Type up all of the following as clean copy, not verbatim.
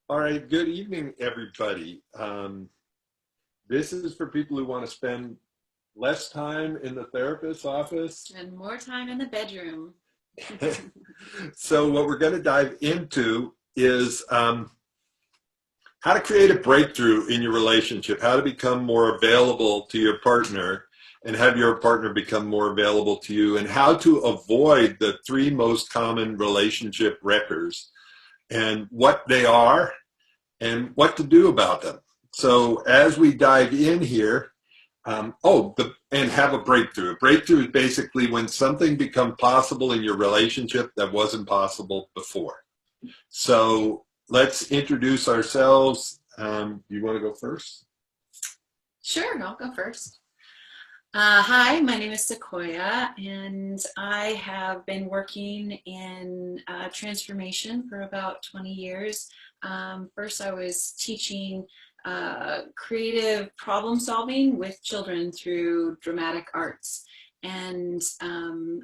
All right, good evening, everybody. This is for people who want to spend less time in the therapist's office. And more time in the bedroom. So what we're going to dive into is how to create a breakthrough in your relationship, how to become more available to your partner and have your partner become more available to you, and how to avoid the three most common relationship wreckers and what they are and what to do about them. So as we dive in here, and have a breakthrough. A breakthrough is basically when something becomes possible in your relationship that wasn't possible before. So let's introduce ourselves. You want to go first? Sure, I'll go first. Hi, my name is Sequoia, and I have been working in transformation for about 20 years. First, I was teaching creative problem solving with children through dramatic arts. And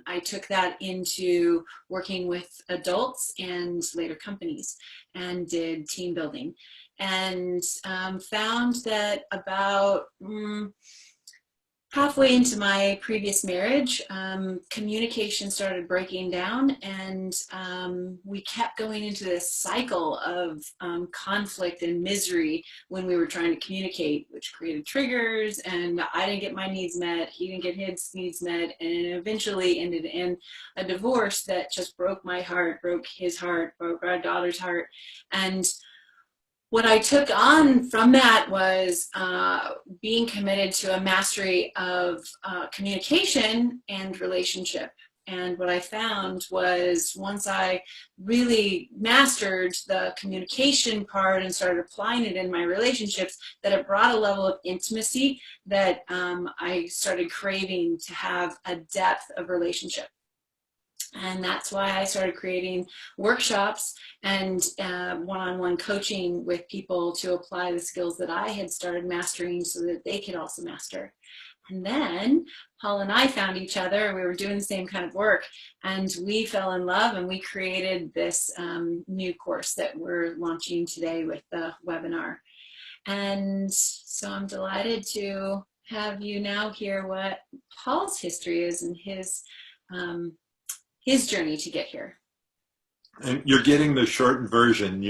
I took that into working with adults and later companies and did team building. And found that about halfway into my previous marriage, communication started breaking down, and we kept going into this cycle of conflict and misery when we were trying to communicate, which created triggers, and I didn't get my needs met, he didn't get his needs met, and it eventually ended in a divorce that just broke my heart, broke his heart, broke our daughter's heart. And what I took on from that was being committed to a mastery of communication and relationship. And what I found was once I really mastered the communication part and started applying it in my relationships, that it brought a level of intimacy that I started craving to have a depth of relationship. And that's why I started creating workshops and one-on-one coaching with people to apply the skills that I had started mastering so that they could also master. And then Paul and I found each other. We were doing the same kind of work, and we fell in love, and we created this new course that we're launching today with the webinar. And so I'm delighted to have you now hear what Paul's history is and his journey to get here. And you're getting the shortened version,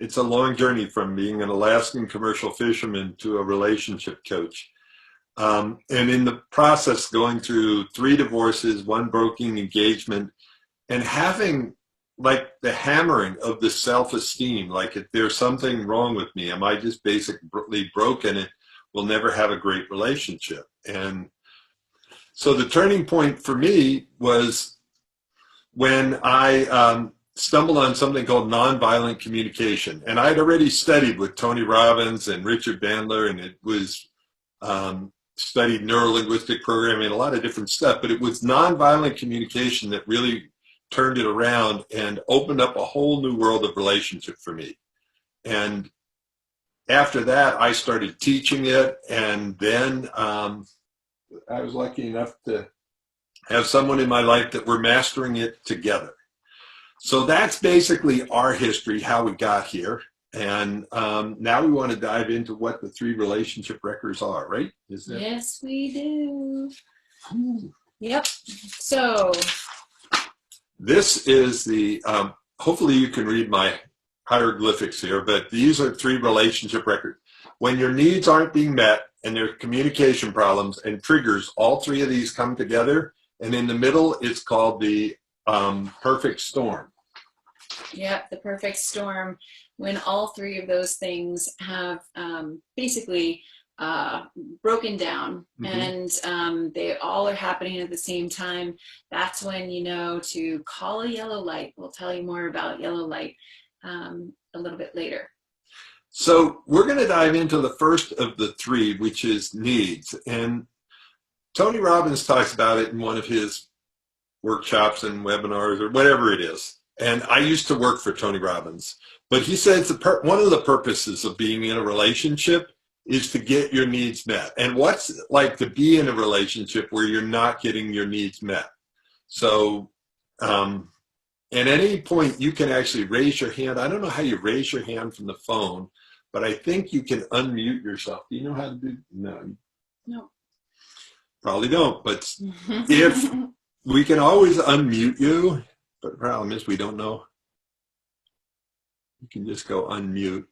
it's a long journey from being an Alaskan commercial fisherman to a relationship coach. And in the process, going through 3 divorces, 1 broken engagement, and having like the hammering of the self-esteem, like if there's something wrong with me, am I just basically broken and will never have a great relationship? And so the turning point for me was when I stumbled on something called nonviolent communication. And I'd already studied with Tony Robbins and Richard Bandler, and it was studied neurolinguistic programming and a lot of different stuff, but it was nonviolent communication that really turned it around and opened up a whole new world of relationship for me. And after that, I started teaching it, and then I was lucky enough to have someone in my life that we're mastering it together. So that's basically our history, how we got here. And now we want to dive into what the 3 relationship wreckers are, right? Is that... Yes, we do. Yep. So this is the, hopefully you can read my hieroglyphics here, but these are 3 relationship wreckers. When your needs aren't being met and there's communication problems and triggers, all 3 of these come together. And in the middle, it's called the perfect storm. Yeah, the perfect storm, when all 3 of those things have basically broken down, and they all are happening at the same time. That's when you know to call a yellow light. We'll tell you more about yellow light a little bit later. So we're going to dive into the first of the 3, which is needs. And Tony Robbins talks about it in one of his workshops and webinars or whatever it is. And I used to work for Tony Robbins. But he says one of the purposes of being in a relationship is to get your needs met. And what's it like to be in a relationship where you're not getting your needs met? So at any point, you can actually raise your hand. I don't know how you raise your hand from the phone, but I think you can unmute yourself. Do you know how to do? No. No. Probably don't. But if we can always unmute you, but the problem is we don't know. You can just go unmute.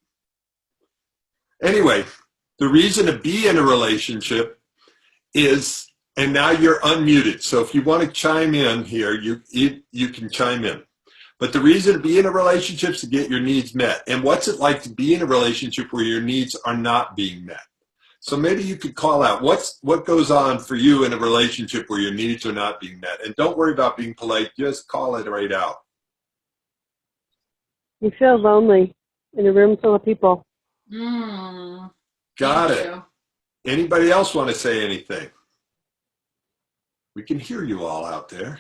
Anyway, the reason to be in a relationship is, and now you're unmuted. So if you want to chime in here, you can chime in. But the reason to be in a relationship is to get your needs met. And what's it like to be in a relationship where your needs are not being met? So maybe you could call out what goes on for you in a relationship where your needs are not being met. And don't worry about being polite. Just call it right out. You feel lonely in a room full of people. Got it. Anybody else want to say anything? We can hear you all out there.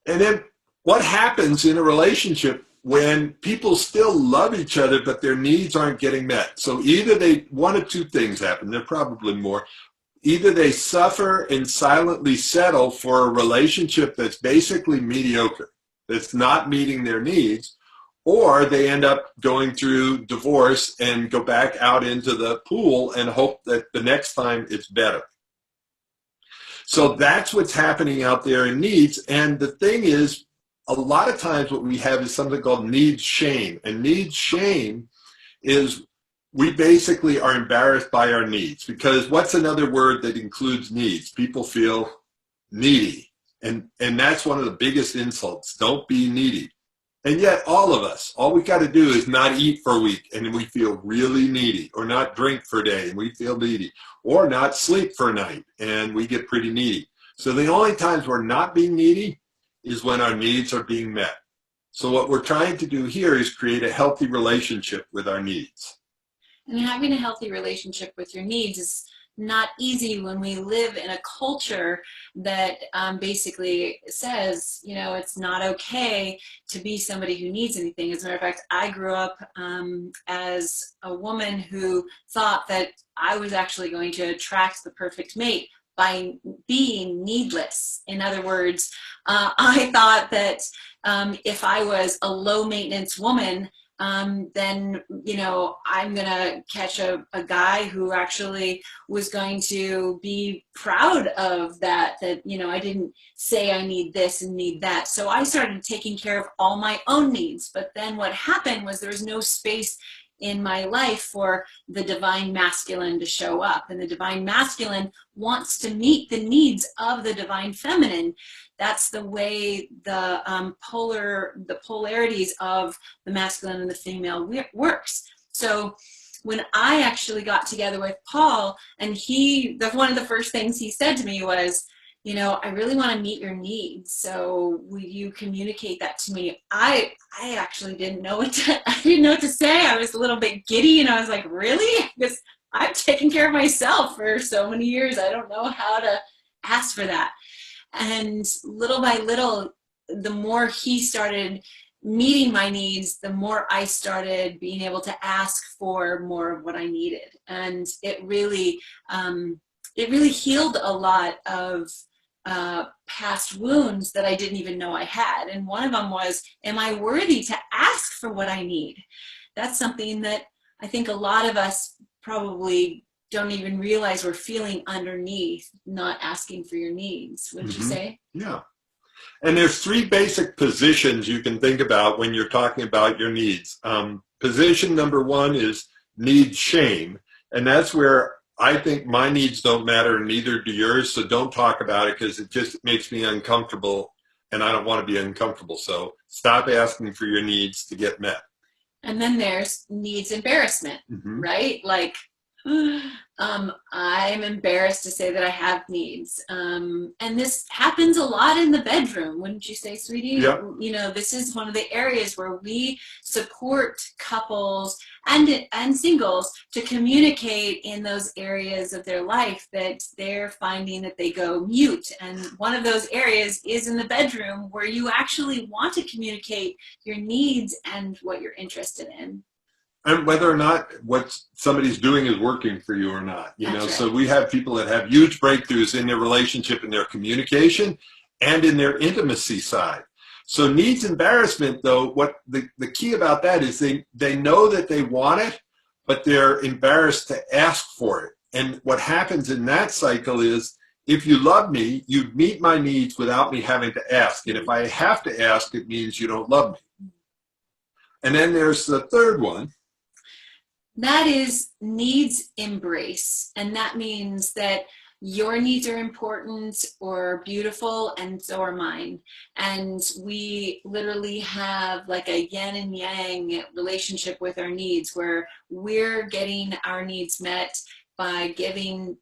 And then what happens in a relationship when people still love each other, but their needs aren't getting met? So either one of two things happen, there are probably more. Either they suffer and silently settle for a relationship that's basically mediocre, that's not meeting their needs, or they end up going through divorce and go back out into the pool and hope that the next time it's better. So that's what's happening out there in needs. And the thing is, a lot of times what we have is something called needs shame. And needs shame is we basically are embarrassed by our needs, because what's another word that includes needs? People feel needy. And that's one of the biggest insults. Don't be needy. And yet all of us, all we got to do is not eat for a week and we feel really needy, or not drink for a day and we feel needy, or not sleep for a night and we get pretty needy. So the only times we're not being needy is when our needs are being met. So what we're trying to do here is create a healthy relationship with our needs. And having a healthy relationship with your needs is not easy when we live in a culture that basically says, you know, it's not okay to be somebody who needs anything. As a matter of fact, I grew up as a woman who thought that I was actually going to attract the perfect mate by being needless. In other words, I thought that if I was a low maintenance woman, then, you know, I'm going to catch a guy who actually was going to be proud of that, you know, I didn't say I need this and need that. So I started taking care of all my own needs. But then what happened was there was no space in my life for the divine masculine to show up. And the divine masculine wants to meet the needs of the divine feminine. That's the way the polarities of the masculine and the female works. So when I actually got together with Paul, and one of the first things he said to me was, you know, I really want to meet your needs. So will you communicate that to me? I actually didn't know what to say. I was a little bit giddy, and I was like, really? Because I've taken care of myself for so many years. I don't know how to ask for that. And little by little, the more he started meeting my needs, the more I started being able to ask for more of what I needed. And it really healed a lot of past wounds that I didn't even know I had. And one of them was, am I worthy to ask for what I need? That's something that I think a lot of us probably don't even realize we're feeling underneath, not asking for your needs. Wouldn't you say? Yeah. And there's three basic positions you can think about when you're talking about your needs. Position number one is need shame. And that's where I think my needs don't matter, and neither do yours. So don't talk about it, because it just makes me uncomfortable, and I don't want to be uncomfortable. So stop asking for your needs to get met. And then there's needs embarrassment, right? Like, I'm embarrassed to say that I have needs. And this happens a lot in the bedroom, wouldn't you say, sweetie? Yep. You know, this is one of the areas where we support couples and singles to communicate in those areas of their life that they're finding that they go mute. And one of those areas is in the bedroom, where you actually want to communicate your needs and what you're interested in. And whether or not what somebody's doing is working for you or not, you know. That's right. So we have people that have huge breakthroughs in their relationship and their communication, and in their intimacy side. So needs embarrassment, though, what the key about that is they know that they want it, but they're embarrassed to ask for it. And what happens in that cycle is, if you love me, you'd meet my needs without me having to ask. And if I have to ask, it means you don't love me. And then there's the third one. That is needs embrace. And that means that your needs are important or beautiful, and so are mine. And we literally have like a yin and yang relationship with our needs, where we're getting our needs met by giving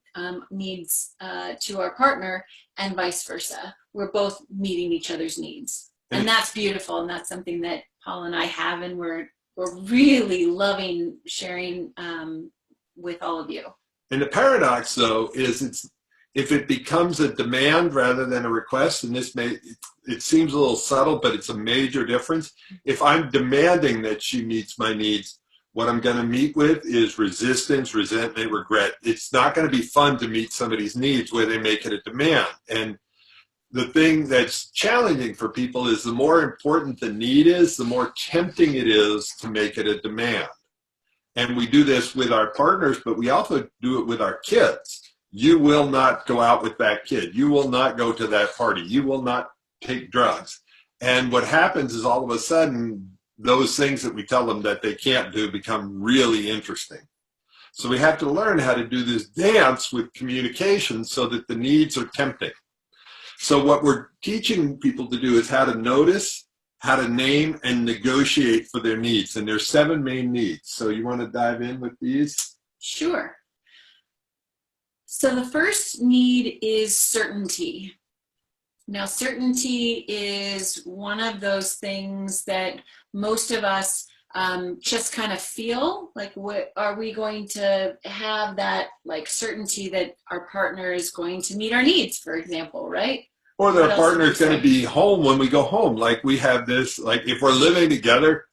needs to our partner, and vice versa. We're both meeting each other's needs. And that's beautiful. And that's something that Paul and I have, and we're really loving sharing with all of you. And the paradox, though, is if it becomes a demand rather than a request, and it seems a little subtle, but it's a major difference. If I'm demanding that she meets my needs, what I'm going to meet with is resistance, resentment, regret. It's not going to be fun to meet somebody's needs where they make it a demand. And the thing that's challenging for people is the more important the need is, the more tempting it is to make it a demand. And we do this with our partners, but we also do it with our kids. You will not go out with that kid. You will not go to that party. You will not take drugs. And what happens is, all of a sudden, those things that we tell them that they can't do become really interesting. So we have to learn how to do this dance with communication so that the needs are tempting. So what we're teaching people to do is how to notice, how to name, and negotiate for their needs. And there's 7 main needs. So you want to dive in with these? Sure. So the first need is certainty. Now, certainty is one of those things that most of us just kind of feel like, what are we going to have that like certainty that our partner is going to meet our needs, for example, right? Or their partner is going to be home when we go home. Like we have this, like if we're living together,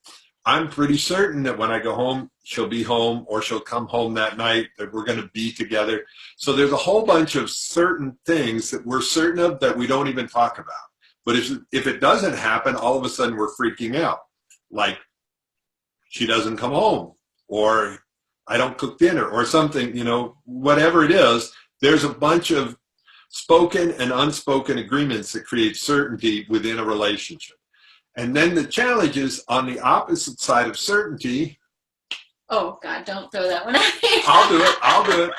I'm pretty certain that when I go home, she'll be home, or she'll come home that night, that we're going to be together. So there's a whole bunch of certain things that we're certain of that we don't even talk about. But if it doesn't happen, all of a sudden we're freaking out. Like she doesn't come home, or I don't cook dinner, or something, whatever it is, there's a bunch of spoken and unspoken agreements that create certainty within a relationship. And then the challenge is on the opposite side of certainty. Oh, God, don't throw that one at me. I'll do it.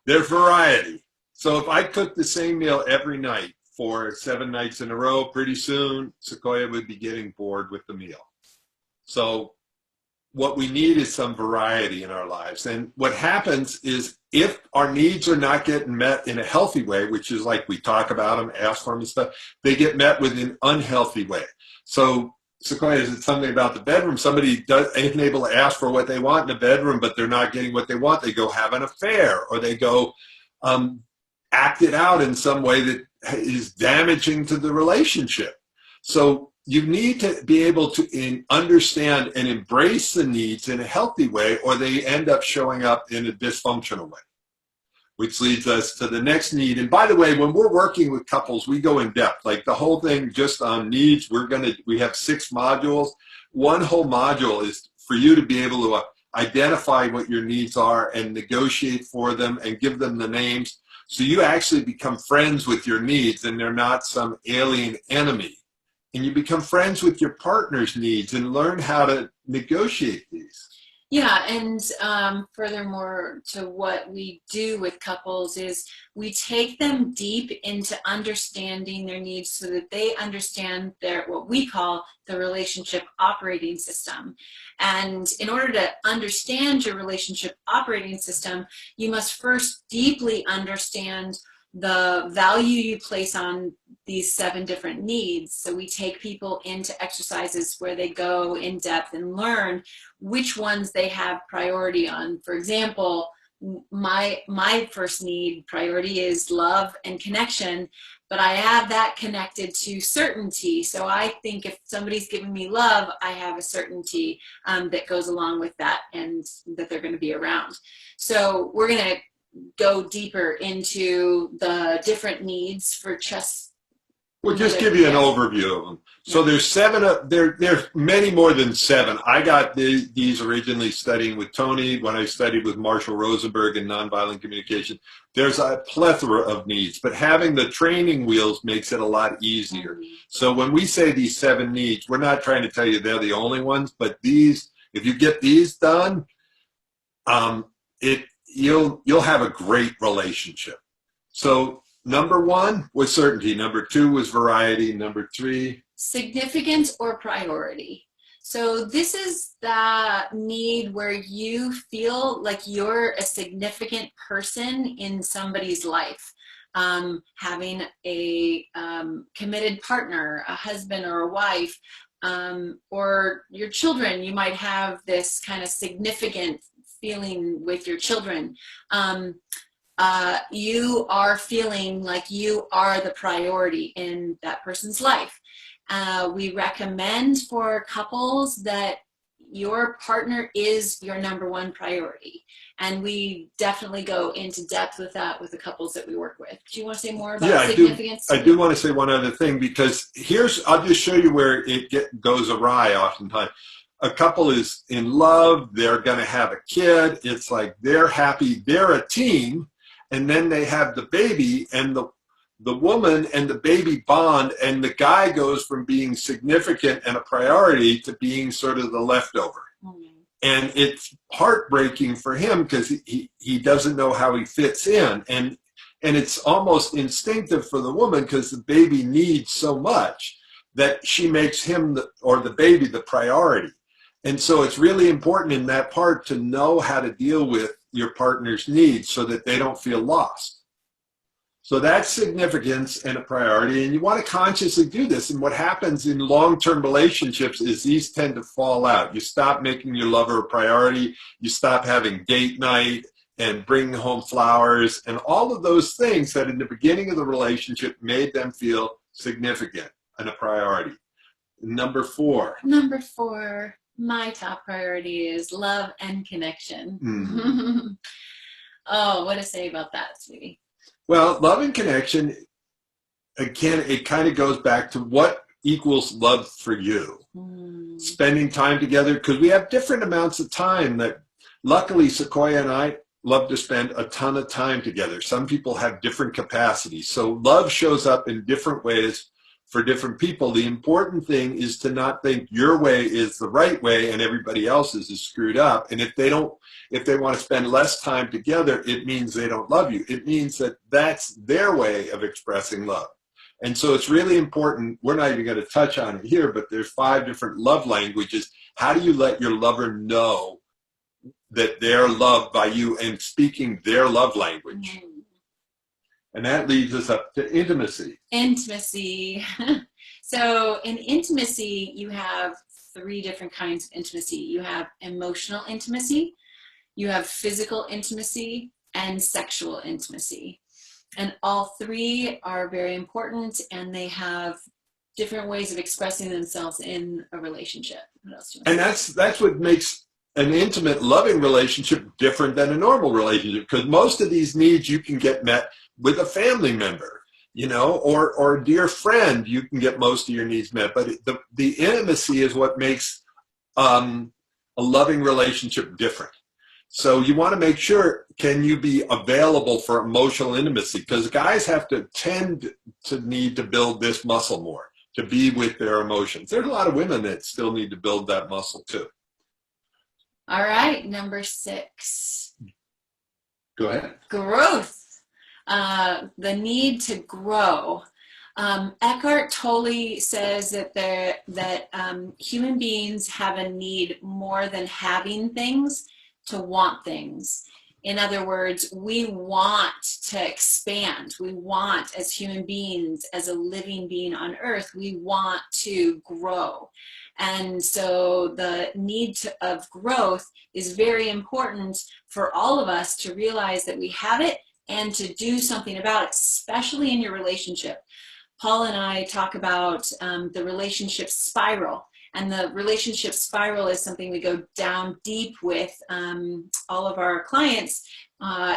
There's variety. So if I cook the same meal every night for 7 nights in a row, pretty soon Sequoia would be getting bored with the meal. So what we need is some variety in our lives. And what happens is, if our needs are not getting met in a healthy way, which is like we talk about them, ask for them and stuff, they get met with an unhealthy way. So Sequoia, is it something about the bedroom? Somebody isn't able to ask for what they want in the bedroom, but they're not getting what they want. They go have an affair, or they go act it out in some way that is damaging to the relationship. So you need to be able to understand and embrace the needs in a healthy way, or they end up showing up in a dysfunctional way. Which leads us to the next need. And by the way, when we're working with couples, we go in depth. Like the whole thing just on needs, we have 6 modules. One whole module is for you to be able to identify what your needs are and negotiate for them and give them the names. So you actually become friends with your needs, and they're not some alien enemy. And you become friends with your partner's needs and learn how to negotiate these. Yeah, and furthermore to what we do with couples is we take them deep into understanding their needs so that they understand what we call the relationship operating system. And in order to understand your relationship operating system, you must first deeply understand the value you place on these 7 different needs. So we take people into exercises where they go in depth and learn which ones they have priority on. For example, my first need priority is love and connection, but I have that connected to certainty. So I think if somebody's giving me love, I have a certainty that goes along with that, and that they're going to be around. So we're going to go deeper into the different needs for just We'll just give you an overview of them. So there's seven. There's many more than seven. I got these originally studying with Tony when I studied with Marshall Rosenberg in Nonviolent Communication. There's a plethora of needs, but having the training wheels makes it a lot easier. So when we say these 7 needs, we're not trying to tell you they're the only ones, but these, if you get these done, you'll have a great relationship. So number 1 was certainty. Number 2 was variety. Number 3, significance or priority. So this is the need where you feel like you're a significant person in somebody's life. Having a committed partner, a husband or a wife, or your children, you might have this kind of significant feeling with your children. You are feeling like you are the priority in that person's life. We recommend for couples that your partner is your number 1 priority. And we definitely go into depth with that with the couples that we work with. Do you want to say more about significance? I do want to say one other thing, because I'll just show you where it goes awry oftentimes. A couple is in love, they're going to have a kid, it's like they're happy, they're a team, and then they have the baby, and the woman and the baby bond, and the guy goes from being significant and a priority to being sort of the leftover. And it's heartbreaking for him because he doesn't know how he fits in. And it's almost instinctive for the woman because the baby needs so much that she makes him or the baby the priority. And so it's really important in that part to know how to deal with your partner's needs so that they don't feel lost. So that's significance and a priority, and you want to consciously do this. And what happens in long-term relationships is these tend to fall out. You stop making your lover a priority, you stop having date night and bringing home flowers, and all of those things that in the beginning of the relationship made them feel significant and a priority. Number 4. Number 4, my top priority is love and connection. Oh, what to say about that, sweetie? Well, love and connection, again, it kind of goes back to what equals love for you. Spending time together, because we have different amounts of time that luckily Sequoia and I love to spend a ton of time together. Some people have different capacities. So love shows up in different ways for different people. The important thing is to not think your way is the right way and everybody else's is screwed up. And if they want to spend less time together, it means they don't love you. It means that that's their way of expressing love. And so it's really important. We're not even going to touch on it here, but there's 5 different love languages. How do you let your lover know that they're loved by you and speaking their love language? And that leads us up to intimacy. Intimacy. So in intimacy, you have 3 different kinds of intimacy. You have emotional intimacy, you have physical intimacy, and sexual intimacy. And all 3 are very important, and they have different ways of expressing themselves in a relationship. What else do you want to say? That's what makes an intimate, loving relationship different than a normal relationship, because most of these needs you can get met with a family member, or a dear friend. You can get most of your needs met, but the intimacy is what makes a loving relationship different. So you want to make sure, can you be available for emotional intimacy? Because guys have to tend to need to build this muscle more, to be with their emotions. There's a lot of women that still need to build that muscle too. All right, number 6. Go ahead. Growth. The need to grow. Eckhart Tolle says that human beings have a need more than having things to want things. In other words, we want to expand. We want, as human beings, as a living being on earth, we want to grow. And so the need of growth is very important for all of us to realize that we have it and to do something about it, especially in your relationship. Paul and I talk about the relationship spiral. And the relationship spiral is something we go down deep with all of our clients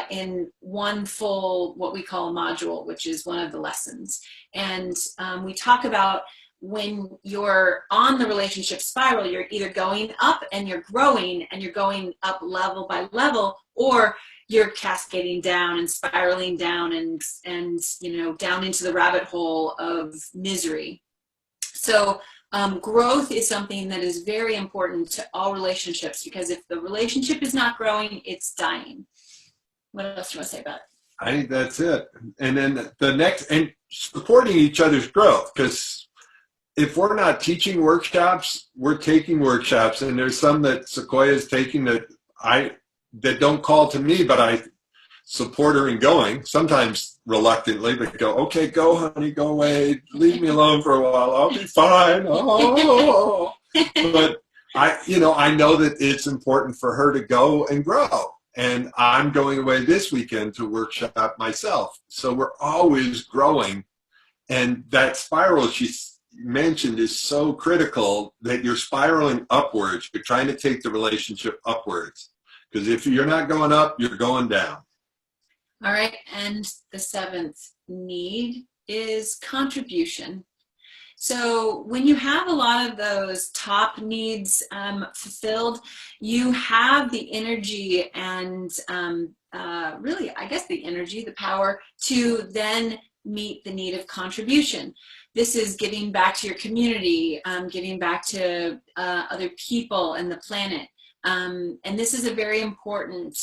in one full, what we call a module, which is one of the lessons. And we talk about when you're on the relationship spiral, you're either going up and you're growing and you're going up level by level, or you're cascading down and spiraling down and you know, down into the rabbit hole of misery. So growth is something that is very important to all relationships, because if the relationship is not growing, it's dying. What else do you want to say about it? I think that's it. And then the next, and supporting each other's growth, because if we're not teaching workshops, we're taking workshops, and there's some that Sequoia is taking that don't call to me, but I support her in going, sometimes reluctantly, but go, okay, go honey, go away, leave me alone for a while, I'll be fine. Oh. But I know that it's important for her to go and grow. And I'm going away this weekend to workshop myself. So we're always growing. And that spiral she mentioned is so critical, that you're spiraling upwards. You're trying to take the relationship upwards. Because if you're not going up, you're going down. All right. And the seventh need is contribution. So when you have a lot of those top needs fulfilled, you have the energy and really, I guess the energy, the power to then meet the need of contribution. This is giving back to your community, giving back to other people and the planet. And this is a very important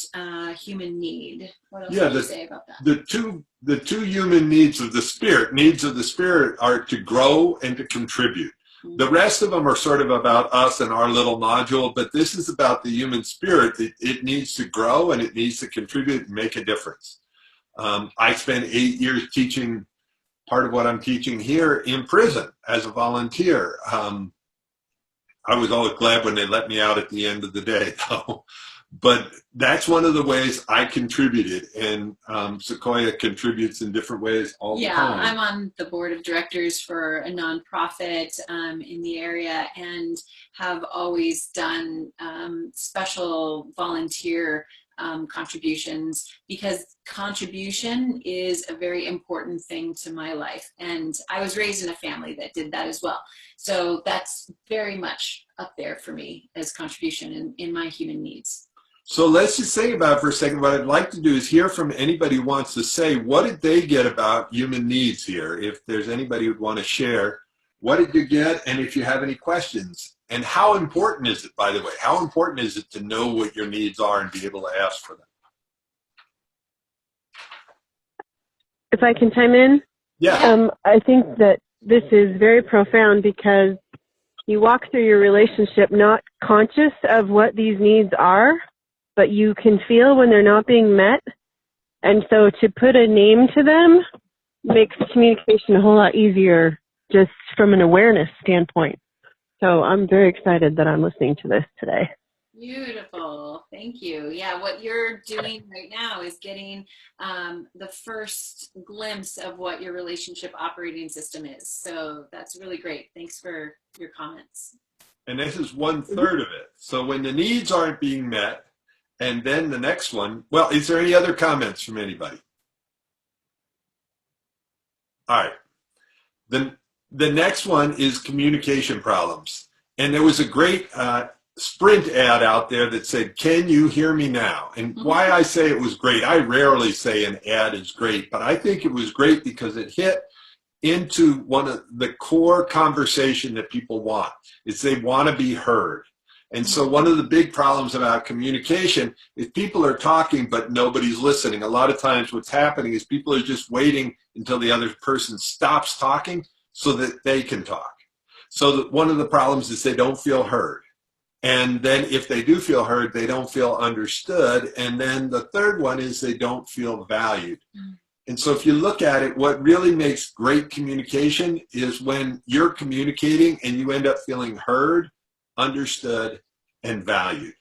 human need. What else would you say about that? The two human needs of the spirit are to grow and to contribute. Mm-hmm. The rest of them are sort of about us and our little module, but this is about the human spirit. It needs to grow and it needs to contribute and make a difference. I spent 8 years teaching part of what I'm teaching here in prison as a volunteer. I was always glad when they let me out at the end of the day, though. But that's one of the ways I contributed, and Sequoia contributes in different ways all the time. Yeah, I'm on the board of directors for a nonprofit in the area, and have always done special volunteer contributions, because contribution is a very important thing to my life. And I was raised in a family that did that as well. So that's very much up there for me as contribution in my human needs. So let's just think about it for a second. What I'd like to do is hear from anybody who wants to say, what did they get about human needs here? If there's anybody who'd want to share, what did you get? And if you have any questions. And how important is it, by the way? How important is it to know what your needs are and be able to ask for them? If I can chime in? Yeah. I think that this is very profound, because you walk through your relationship not conscious of what these needs are, but you can feel when they're not being met. And so to put a name to them makes communication a whole lot easier, just from an awareness standpoint. So I'm very excited that I'm listening to this today. Beautiful. Thank you. Yeah, what you're doing right now is getting the first glimpse of what your relationship operating system is. So that's really great. Thanks for your comments. And this is 1/3 of it. So when the needs aren't being met, and then the next one, well, is there any other comments from anybody? All right. Then the next one is communication problems. And there was a great Sprint ad out there that said, can you hear me now? And why I say it was great, I rarely say an ad is great, but I think it was great because it hit into one of the core conversation that people want, is they want to be heard. And so one of the big problems about communication is people are talking, but nobody's listening. A lot of times what's happening is people are just waiting until the other person stops talking so that they can talk. So that one of the problems is they don't feel heard. And then if they do feel heard, they don't feel understood. And then the third one is they don't feel valued. And so if you look at it, what really makes great communication is when you're communicating and you end up feeling heard, understood, and valued.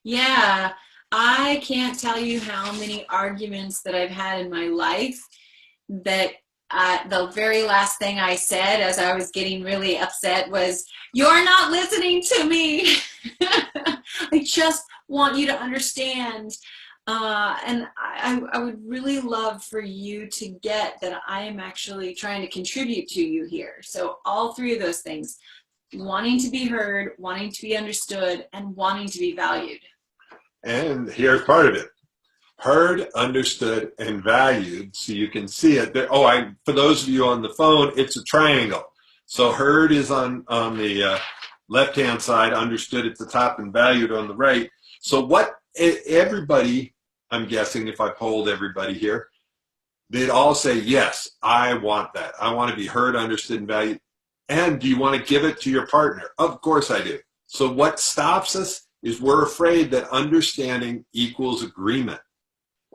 Yeah, I can't tell you how many arguments that I've had in my life that the very last thing I said as I was getting really upset was, "You're not listening to me." I just want you to understand. And I would really love for you to get that I am actually trying to contribute to you here. So all three of those things, wanting to be heard, wanting to be understood, and wanting to be valued. And here's part of it. Heard, understood, and valued. So you can see it. For those of you on the phone, it's a triangle. So heard is on the left-hand side, understood at the top, and valued on the right. So what everybody, I'm guessing if I polled everybody here, they'd all say, yes, I want that. I want to be heard, understood, and valued. And do you want to give it to your partner? Of course I do. So what stops us is we're afraid that understanding equals agreement.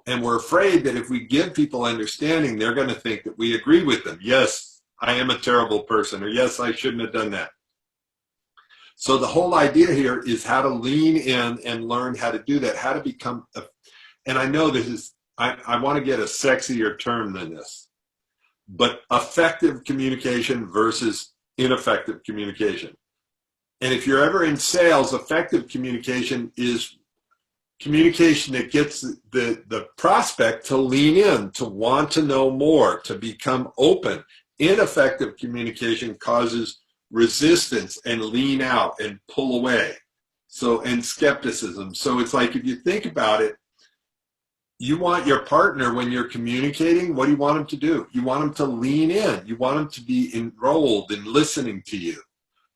And we're afraid that if we give people understanding, they're going to think that we agree with them. Yes, I am a terrible person, or yes, I shouldn't have done that. So the whole idea here is how to lean in and learn how to do that, how to become, and I know this is, I want to get a sexier term than this, but effective communication versus ineffective communication. And if you're ever in sales, effective communication is communication that gets the prospect to lean in, to want to know more, to become open. Ineffective communication causes resistance and lean out and pull away. So, and skepticism. So it's like, if you think about it, you want your partner, when you're communicating, what do you want them to do? You want them to lean in. You want them to be enrolled in listening to you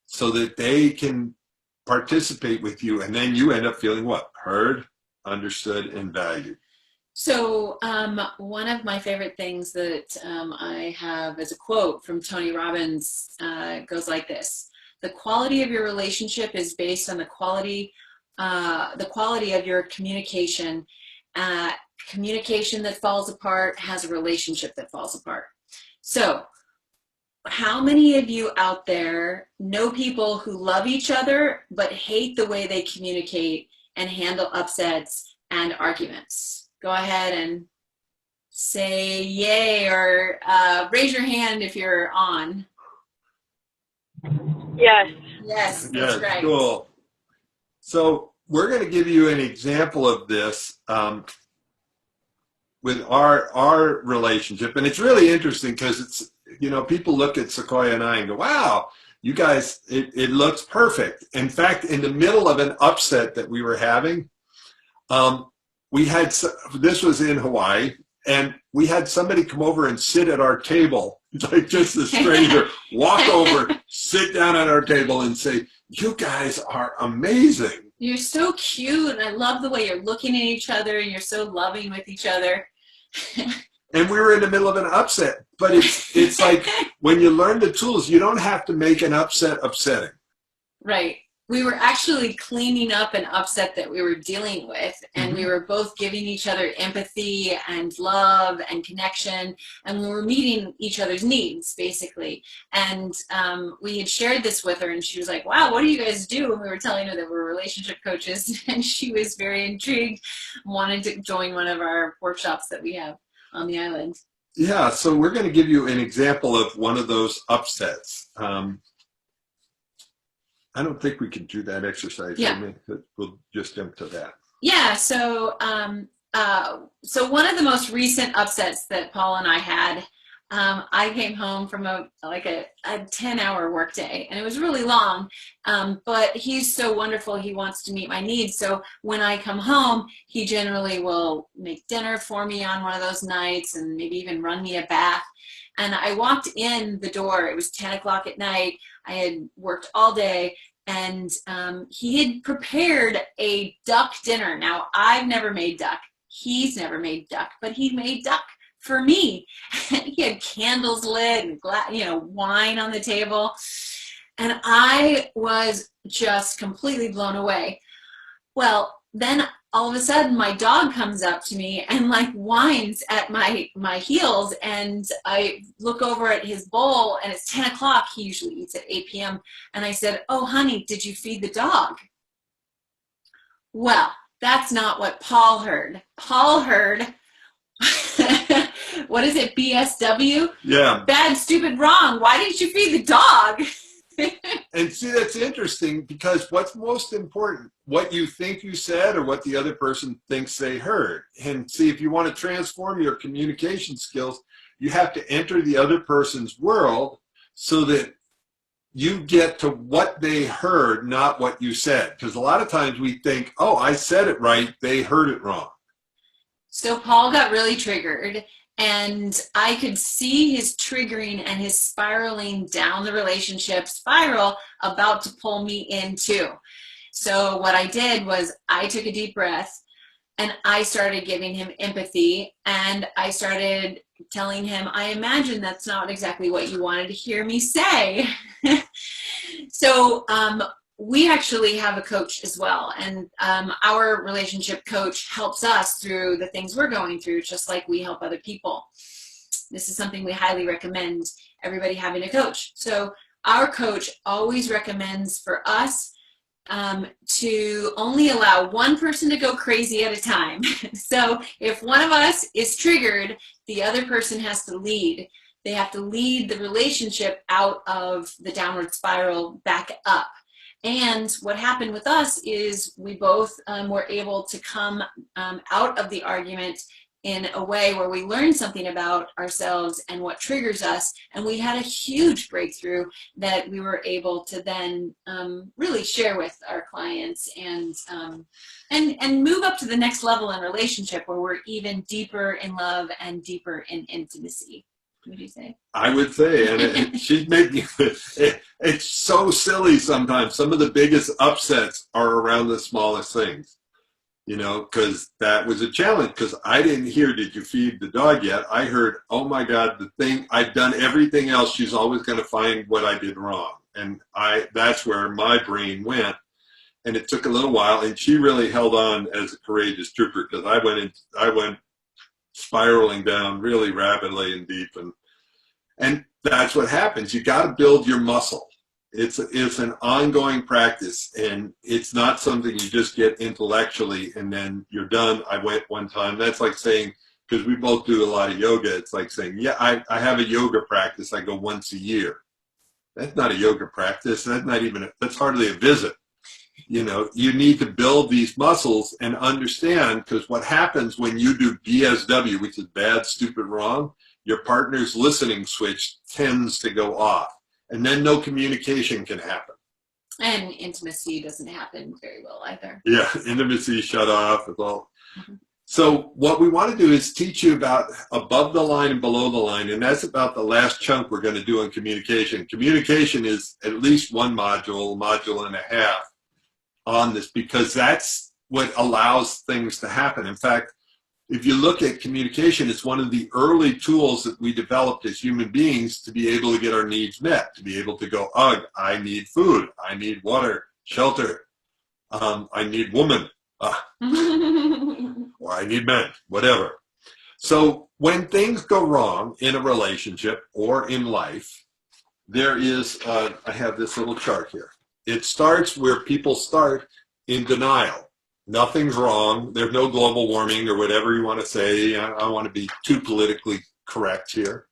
so that they can participate with you. And then you end up feeling what? Heard, understood, and valued. So one of my favorite things that I have as a quote from Tony Robbins goes like this: the quality of your relationship is based on the quality of your communication. Communication that falls apart has a relationship that falls apart. So how many of you out there know people who love each other but hate the way they communicate and handle upsets and arguments? Go ahead and say yay, or raise your hand if you're on. Yes. Yes, that's right. Cool. So we're going to give you an example of this with our relationship. And it's really interesting because it's, you know, people look at Sequoia and I and go, wow, you guys, it looks perfect. In fact, in the middle of an upset that we were having, this was in Hawaii, and we had somebody come over and sit at our table, like just a stranger, walk over, sit down at our table and say, you guys are amazing. You're so cute, and I love the way you're looking at each other, and you're so loving with each other. And we were in the middle of an upset, but it's like when you learn the tools, you don't have to make an upset upsetting. Right. We were actually cleaning up an upset that we were dealing with, and we were both giving each other empathy and love and connection, and we were meeting each other's needs, basically. And we had shared this with her, and she was like, wow, what do you guys do? And we were telling her that we're relationship coaches, and she was very intrigued, wanted to join one of our workshops that we have on the island. Yeah, so we're going to give you an example of one of those upsets. I don't think we can do that exercise. Yeah. We'll just jump to that. Yeah, so so one of the most recent upsets that Paul and I had, I came home from a 10-hour workday, and it was really long, but he's so wonderful. He wants to meet my needs. So when I come home, he generally will make dinner for me on one of those nights and maybe even run me a bath. And I walked in the door. It was 10 o'clock at night. I had worked all day, and he had prepared a duck dinner. Now, I've never made duck. He's never made duck, but he made duck for me. He had candles lit and wine on the table. And I was just completely blown away. Well, then all of a sudden my dog comes up to me and like whines at my heels, and I look over at his bowl and it's 10 o'clock. He usually eats at 8 p.m. And I said, oh, honey, did you feed the dog? Well, that's not what Paul heard. Paul heard, what is it, BSW? Yeah. Bad, stupid, wrong. Why didn't you feed the dog? And see, that's interesting because what's most important, what you think you said or what the other person thinks they heard. And see, if you want to transform your communication skills, you have to enter the other person's world so that you get to what they heard, not what you said. Because a lot of times we think, oh, I said it right, they heard it wrong. So Paul got really triggered, and I could see his triggering and his spiraling down the relationship spiral about to pull me in too. So what I did was I took a deep breath and I started giving him empathy, and I started telling him, I imagine that's not exactly what you wanted to hear me say. So we actually have a coach as well, and our relationship coach helps us through the things we're going through, just like we help other people. This is something we highly recommend everybody having a coach. So our coach always recommends for us to only allow one person to go crazy at a time. So if one of us is triggered, the other person has to lead. They have to lead the relationship out of the downward spiral back up. And what happened with us is we both were able to come out of the argument in a way where we learned something about ourselves and what triggers us, and we had a huge breakthrough that we were able to then really share with our clients and move up to the next level in relationship where we're even deeper in love and deeper in intimacy. Would you say? I would say, and she's making it's so silly sometimes. Some of the biggest upsets are around the smallest things, you know, because that was a challenge. Because I didn't hear, did you feed the dog yet? I heard, oh my God, the thing, I've done everything else. She's always going to find what I did wrong. And that's where my brain went. And it took a little while. And she really held on as a courageous trooper, because I went spiraling down really rapidly and deep, and that's what happens. You got to build your muscle. It's an ongoing practice, and it's not something you just get intellectually and then you're done. I went one time. That's like saying, because we both do a lot of yoga, it's like saying, yeah, I have a yoga practice. I go once a year. That's not a yoga practice. That's hardly a visit. You know, you need to build these muscles and understand, because what happens when you do BSW, which is bad, stupid, wrong, your partner's listening switch tends to go off, and then no communication can happen. And intimacy doesn't happen very well either. Yeah, intimacy shut off. It's all. Mm-hmm. So what we want to do is teach you about above the line and below the line, and that's about the last chunk we're going to do on communication. Communication is at least one module and a half on this, because that's what allows things to happen. In fact, if you look at communication, it's one of the early tools that we developed as human beings to be able to get our needs met, to be able to go, ugh, I need food, I need water, shelter, I need woman, or I need men, whatever. So when things go wrong in a relationship or in life, there is, I have this little chart here. It starts where people start in denial. Nothing's wrong. There's no global warming or whatever you want to say. I don't want to be too politically correct here.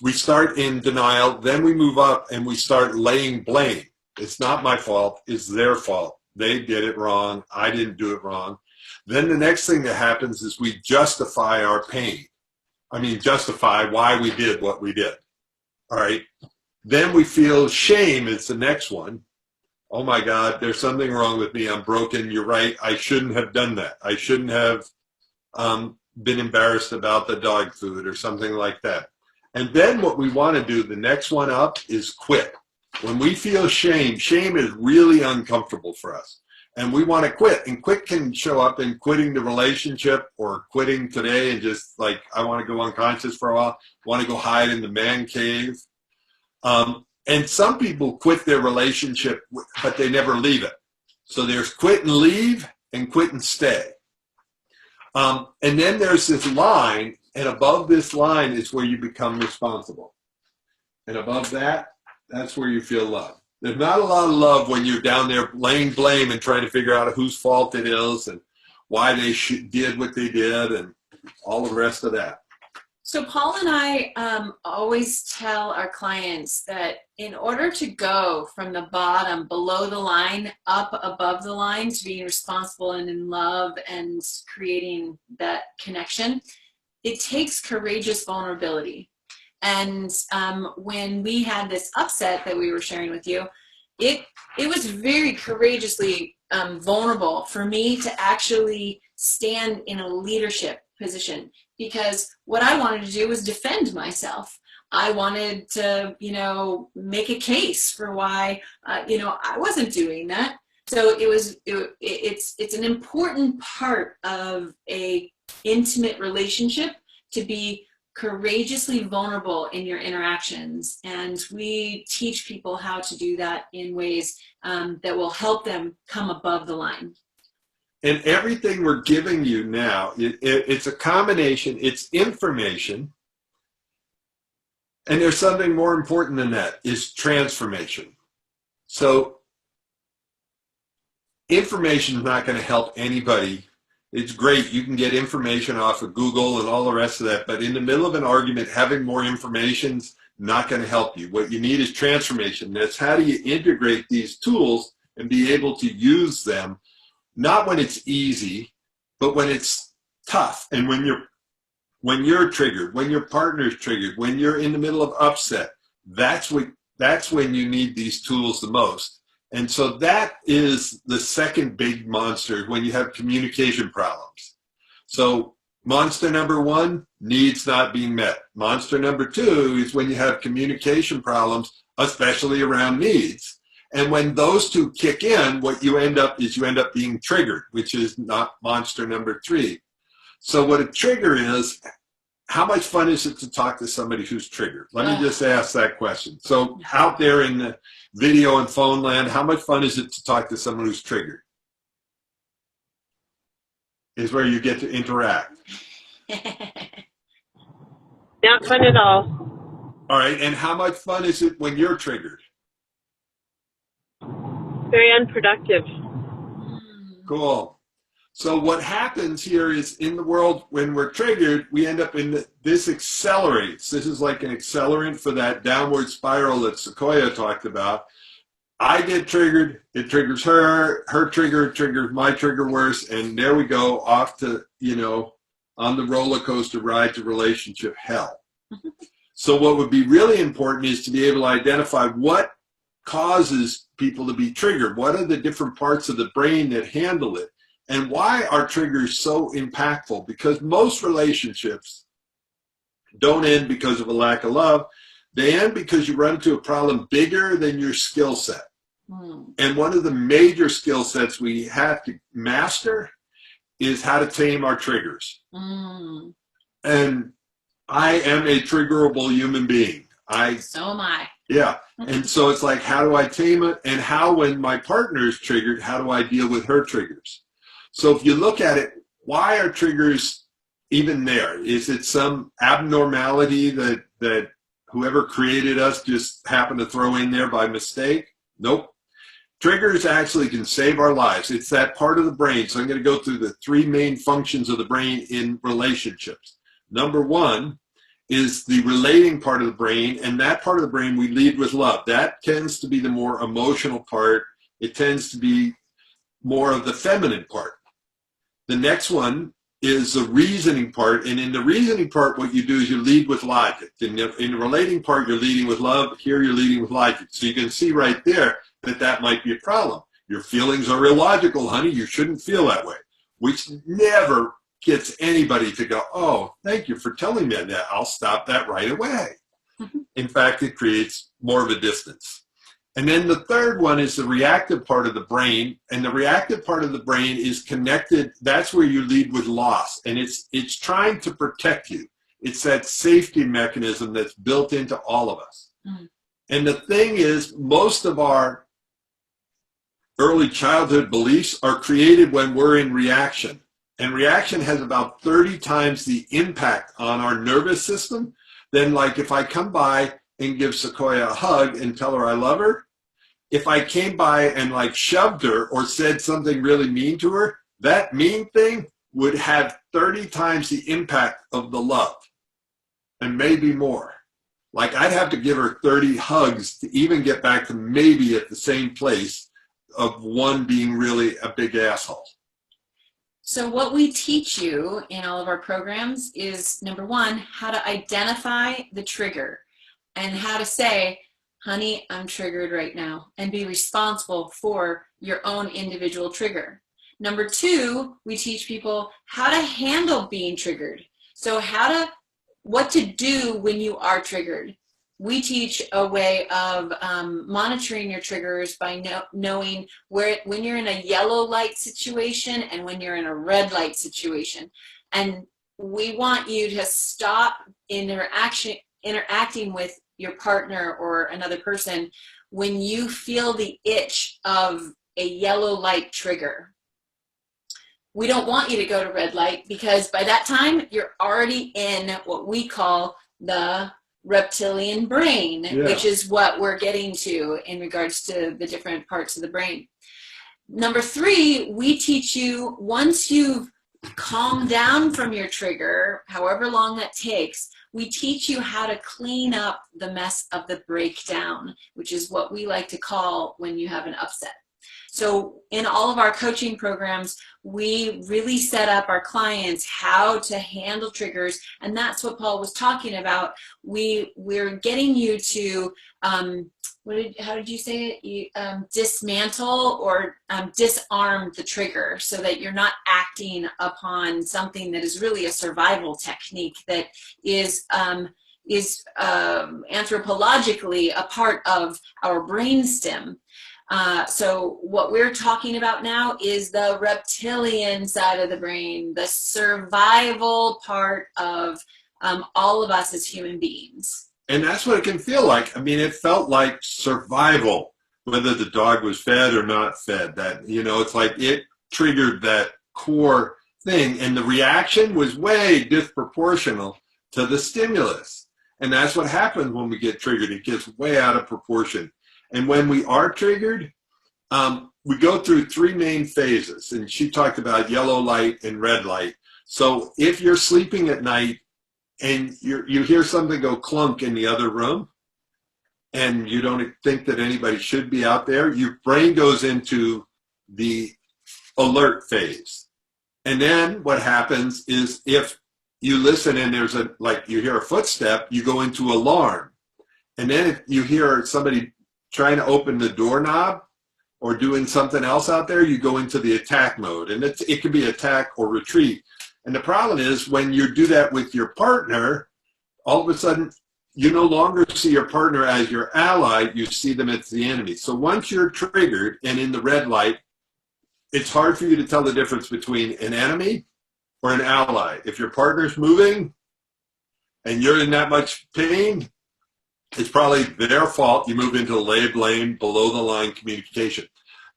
We start in denial. Then we move up and we start laying blame. It's not my fault. It's their fault. They did it wrong. I didn't do it wrong. Then the next thing that happens is we justify our pain. Justify why we did what we did. All right. Then we feel shame is the next one. Oh my God, there's something wrong with me. I'm broken. You're right. I shouldn't have done that. I shouldn't have been embarrassed about the dog food or something like that. And then what we want to do, the next one up, is quit. When we feel shame, shame is really uncomfortable for us. And we want to quit. And quit can show up in quitting the relationship or quitting today and just like, I want to go unconscious for a while, want to go hide in the man cave. And some people quit their relationship, but they never leave it. So there's quit and leave and quit and stay. And then there's this line, and above this line is where you become responsible. And above that, that's where you feel love. There's not a lot of love when you're down there laying blame and trying to figure out whose fault it is and why they did what they did and all the rest of that. So Paul and I always tell our clients that in order to go from the bottom, below the line, up above the line, to being responsible and in love and creating that connection, it takes courageous vulnerability. And when we had this upset that we were sharing with you, it was very courageously vulnerable for me to actually stand in a leadership position, because what I wanted to do was defend myself. I wanted to, make a case for why, I wasn't doing that. So it's an important part of a intimate relationship to be courageously vulnerable in your interactions. And we teach people how to do that in ways that will help them come above the line. And everything we're giving you now, it's a combination, it's information, and there's something more important than that, is transformation. So information is not going to help anybody. It's great, you can get information off of Google and all the rest of that, but in the middle of an argument, having more information is not going to help you. What you need is transformation. That's how do you integrate these tools and be able to use them, not when it's easy, but when it's tough. And when you're triggered, when your partner's triggered, when you're in the middle of upset, that's when you need these tools the most. And so that is the second big monster when you have communication problems. So monster number one, needs not being met. Monster number two is when you have communication problems, especially around needs. And when those two kick in, what you end up being triggered, which is not monster number three. So what a trigger is, how much fun is it to talk to somebody who's triggered? Let me just ask that question. So out there in the video and phone land, how much fun is it to talk to someone who's triggered? Is where you get to interact. Not fun at all. All right, and how much fun is it when you're triggered? Very unproductive. Cool. So what happens here is in the world when we're triggered, we end up in this accelerates. This is like an accelerant for that downward spiral that Sequoia talked about. I get triggered, it triggers her trigger triggers my trigger worse, and there we go off to, on the roller coaster ride to relationship hell. So what would be really important is to be able to identify what causes people to be triggered. What are the different parts of the brain that handle it? And why are triggers so impactful? Because most relationships don't end because of a lack of love. They end because you run into a problem bigger than your skill set. And one of the major skill sets we have to master is how to tame our triggers. And I am a triggerable human being. So am I. Yeah. And so it's like, how do I tame it? And how, when my partner is triggered, how do I deal with her triggers? So if you look at it, why are triggers even there? Is it some abnormality that whoever created us just happened to throw in there by mistake? Nope. Triggers actually can save our lives. It's that part of the brain. So I'm going to go through the three main functions of the brain in relationships. Number one is the relating part of the brain, and that part of the brain we lead with love. That tends to be the more emotional part. It tends to be more of the feminine part. The next one is the reasoning part, and in the reasoning part, what you do is you lead with logic. In the relating part, you're leading with love. Here, you're leading with logic. So you can see right there that might be a problem. Your feelings are illogical, honey. You shouldn't feel that way, which never gets anybody to go, oh, thank you for telling me that. I'll stop that right away. In fact, it creates more of a distance. And then the third one is the reactive part of the brain. And the reactive part of the brain is connected. That's where you lead with loss. And it's trying to protect you. It's that safety mechanism that's built into all of us. And the thing is, most of our early childhood beliefs are created when we're in reaction. And reaction has about 30 times the impact on our nervous system than, like, if I come by and give Sequoia a hug and tell her I love her. If I came by and like shoved her or said something really mean to her, that mean thing would have 30 times the impact of the love. and maybe more. Like I'd have to give her 30 hugs to even get back to maybe at the same place of one being really a big asshole. So what we teach you in all of our programs is, number one, how to identify the trigger and how to say, honey, I'm triggered right now, and be responsible for your own individual trigger. Number two, we teach people how to handle being triggered. So what to do when you are triggered. We teach a way of monitoring your triggers by knowing when you're in a yellow light situation and when you're in a red light situation. And we want you to stop interacting with your partner or another person when you feel the itch of a yellow light trigger. We don't want you to go to red light, because by that time you're already in what we call the reptilian brain, which is what we're getting to in regards to the different parts of the brain. Number three, we teach you, once you've calmed down from your trigger, however long that takes, we teach you how to clean up the mess of the breakdown, which is what we like to call when you have an upset. So in all of our coaching programs, we really set up our clients how to handle triggers, and that's what Paul was talking about. We're getting you to, how did you say it? Dismantle or disarm the trigger, so that you're not acting upon something that is really a survival technique that is anthropologically a part of our brainstem. So what we're talking about now is the reptilian side of the brain, the survival part of all of us as human beings. And that's what it can feel like. I mean, it felt like survival, whether the dog was fed or not fed. That, it's like it triggered that core thing, and the reaction was way disproportional to the stimulus. And that's what happens when we get triggered. It gets way out of proportion. And when we are triggered, we go through three main phases. And she talked about yellow light and red light. So if you're sleeping at night and you hear something go clunk in the other room, and you don't think that anybody should be out there, your brain goes into the alert phase. And then what happens is, if you listen and you hear a footstep, you go into alarm. And then if you hear somebody trying to open the doorknob or doing something else out there, you go into the attack mode. And it can be attack or retreat. And the problem is, when you do that with your partner, all of a sudden you no longer see your partner as your ally, you see them as the enemy. So once you're triggered and in the red light, it's hard for you to tell the difference between an enemy or an ally. If your partner's moving and you're in that much pain, it's probably their fault. You move into labeling, below the line communication.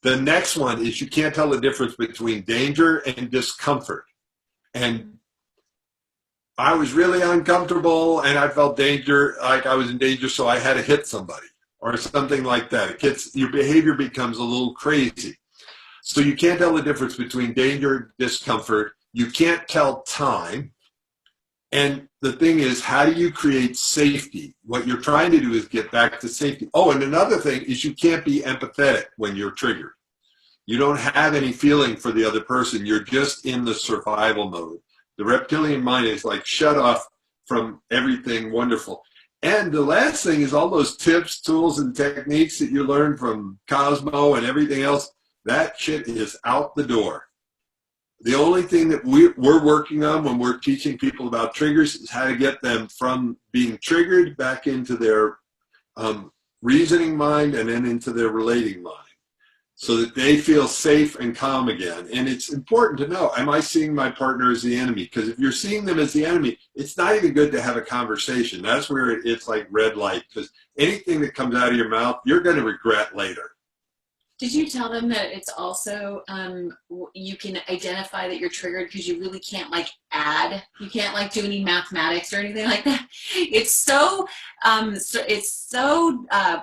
The next one is, you can't tell the difference between danger and discomfort. And I was really uncomfortable and I felt danger, like I was in danger, so I had to hit somebody or something like that. Your behavior becomes a little crazy. So you can't tell the difference between danger and discomfort. You can't tell time. And the thing is, how do you create safety? What you're trying to do is get back to safety. Oh, and another thing is, you can't be empathetic when you're triggered. You don't have any feeling for the other person. You're just in the survival mode. The reptilian mind is like shut off from everything wonderful. And the last thing is, all those tips, tools, and techniques that you learn from Cosmo and everything else, that shit is out the door. The only thing that we're working on when we're teaching people about triggers is how to get them from being triggered back into their reasoning mind and then into their relating mind, so that they feel safe and calm again. And it's important to know, am I seeing my partner as the enemy? Because if you're seeing them as the enemy, it's not even good to have a conversation. That's where it's like red light, because anything that comes out of your mouth, you're going to regret later. Did you tell them that it's also, you can identify that you're triggered because you really can't like add, you can't like do any mathematics or anything like that. It's so,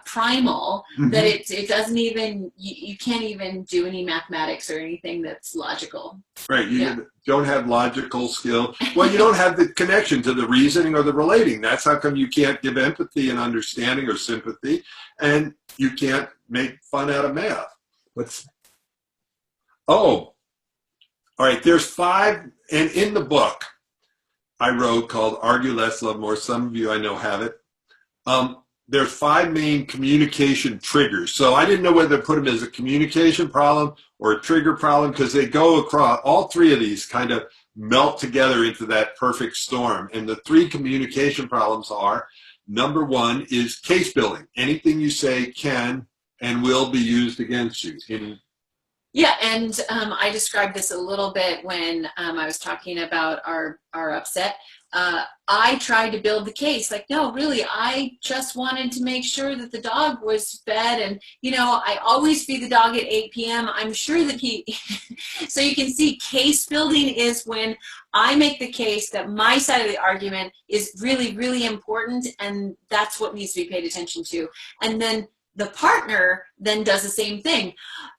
primal that it doesn't even, you can't even do any mathematics or anything that's logical. Right, you don't have logical skill. Well, you don't have the connection to the reasoning or the relating. That's how come you can't give empathy and understanding or sympathy, and you can't make fun out of math. All right, there's 5, and in the book I wrote called Argue Less, Love More, some of you I know have it. There's 5 main communication triggers. So I didn't know whether to put them as a communication problem or a trigger problem, because they go across, all 3 of these kind of melt together into that perfect storm. And the 3 communication problems are, number 1 is case building. Anything you say can and will be used against you. Yeah, and I described this a little bit when I was talking about our upset. I tried to build the case, like, no, really, I just wanted to make sure that the dog was fed, and, you know, I always feed the dog at 8 p.m. I'm sure that he, so you can see case building is when I make the case that my side of the argument is really, really important, and that's what needs to be paid attention to. And then the partner then does the same thing,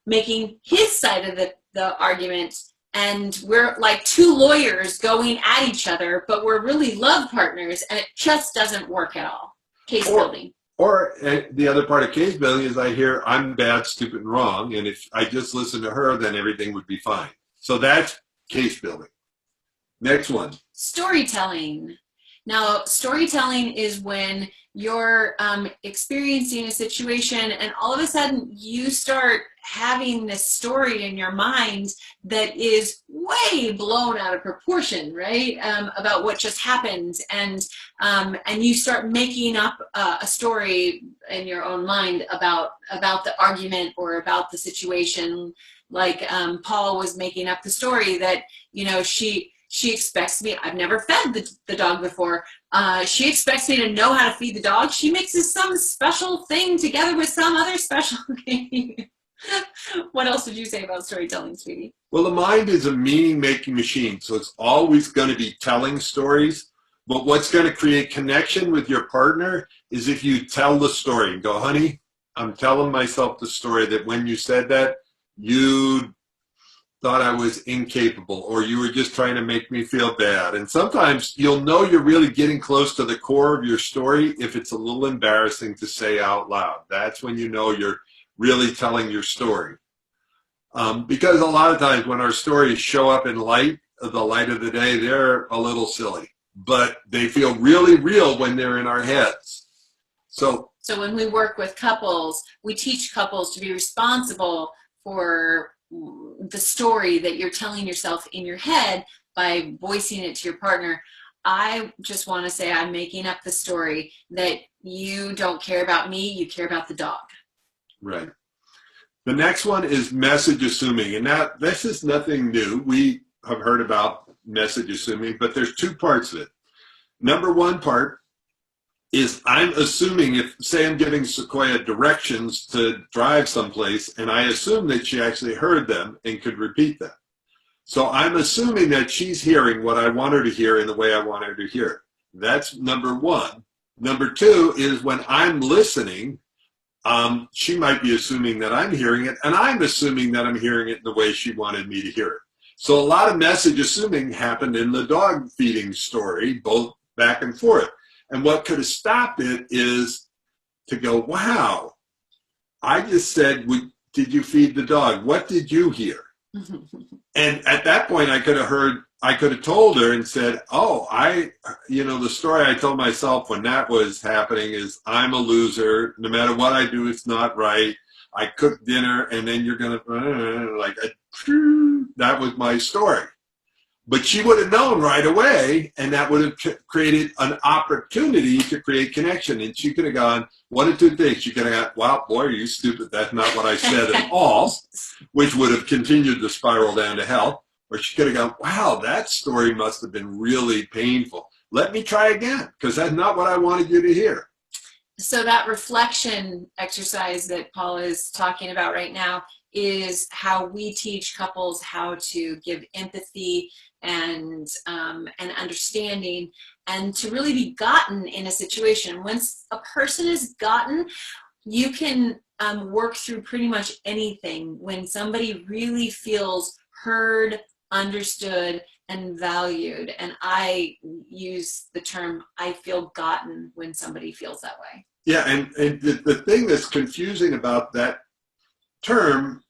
making his side of the argument, and we're like 2 lawyers going at each other, but we're really love partners, and it just doesn't work at all. Case building. Or the other part of case building is I hear I'm bad, stupid, and wrong, and if I just listen to her, then everything would be fine. So that's case building. Next one. Storytelling. Now, storytelling is when you're experiencing a situation and all of a sudden you start having this story in your mind that is way blown out of proportion, right? About what just happened, and you start making up a story in your own mind about the argument or about the situation. Like Paul was making up the story that, you know, she expects me, I've never fed the dog before. She expects me to know how to feed the dog. She mixes some special thing together with some other special thing. What else would you say about storytelling, sweetie? Well, the mind is a meaning-making machine, so it's always going to be telling stories. But what's going to create connection with your partner is if you tell the story and go, honey, I'm telling myself the story that when you said that, you thought I was incapable, or you were just trying to make me feel bad. And sometimes you'll know you're really getting close to the core of your story if it's a little embarrassing to say out loud. That's when you know you're really telling your story. Because a lot of times when our stories show up in the light of the day, they're a little silly, but they feel really real when they're in our heads. So when we work with couples, we teach couples to be responsible for the story that you're telling yourself in your head by voicing it to your partner. I just want to say I'm making up the story that you don't care about me, you care about the dog. Right. The next one is message assuming. And now this is nothing new. We have heard about message assuming, but there's 2 parts of it. Number 1 part is I'm assuming, if, say, I'm giving Sequoia directions to drive someplace, and I assume that she actually heard them and could repeat them. So I'm assuming that she's hearing what I want her to hear in the way I want her to hear it. That's number 1. Number 2 is when I'm listening, she might be assuming that I'm hearing it, and I'm assuming that I'm hearing it in the way she wanted me to hear it. So a lot of message assuming happened in the dog feeding story, both back and forth. And what could have stopped it is to go, wow, I just said, did you feed the dog? What did you hear? And at that point, I could have told her and said, oh, the story I told myself when that was happening is I'm a loser. No matter what I do, it's not right. I cooked dinner and then you're going to, that was my story. But she would have known right away, and that would have created an opportunity to create connection. And she could have gone, 1 of 2 things. She could have gone, wow, boy, are you stupid. That's not what I said at all, which would have continued to spiral down to hell. Or she could have gone, wow, that story must have been really painful. Let me try again, because that's not what I wanted you to hear. So that reflection exercise that Paul is talking about right now is how we teach couples how to give empathy and understanding, and to really be gotten in a situation. Once a person is gotten, you can work through pretty much anything when somebody really feels heard, understood, and valued. And I use the term, I feel gotten, when somebody feels that way. Yeah, and the thing that's confusing about that term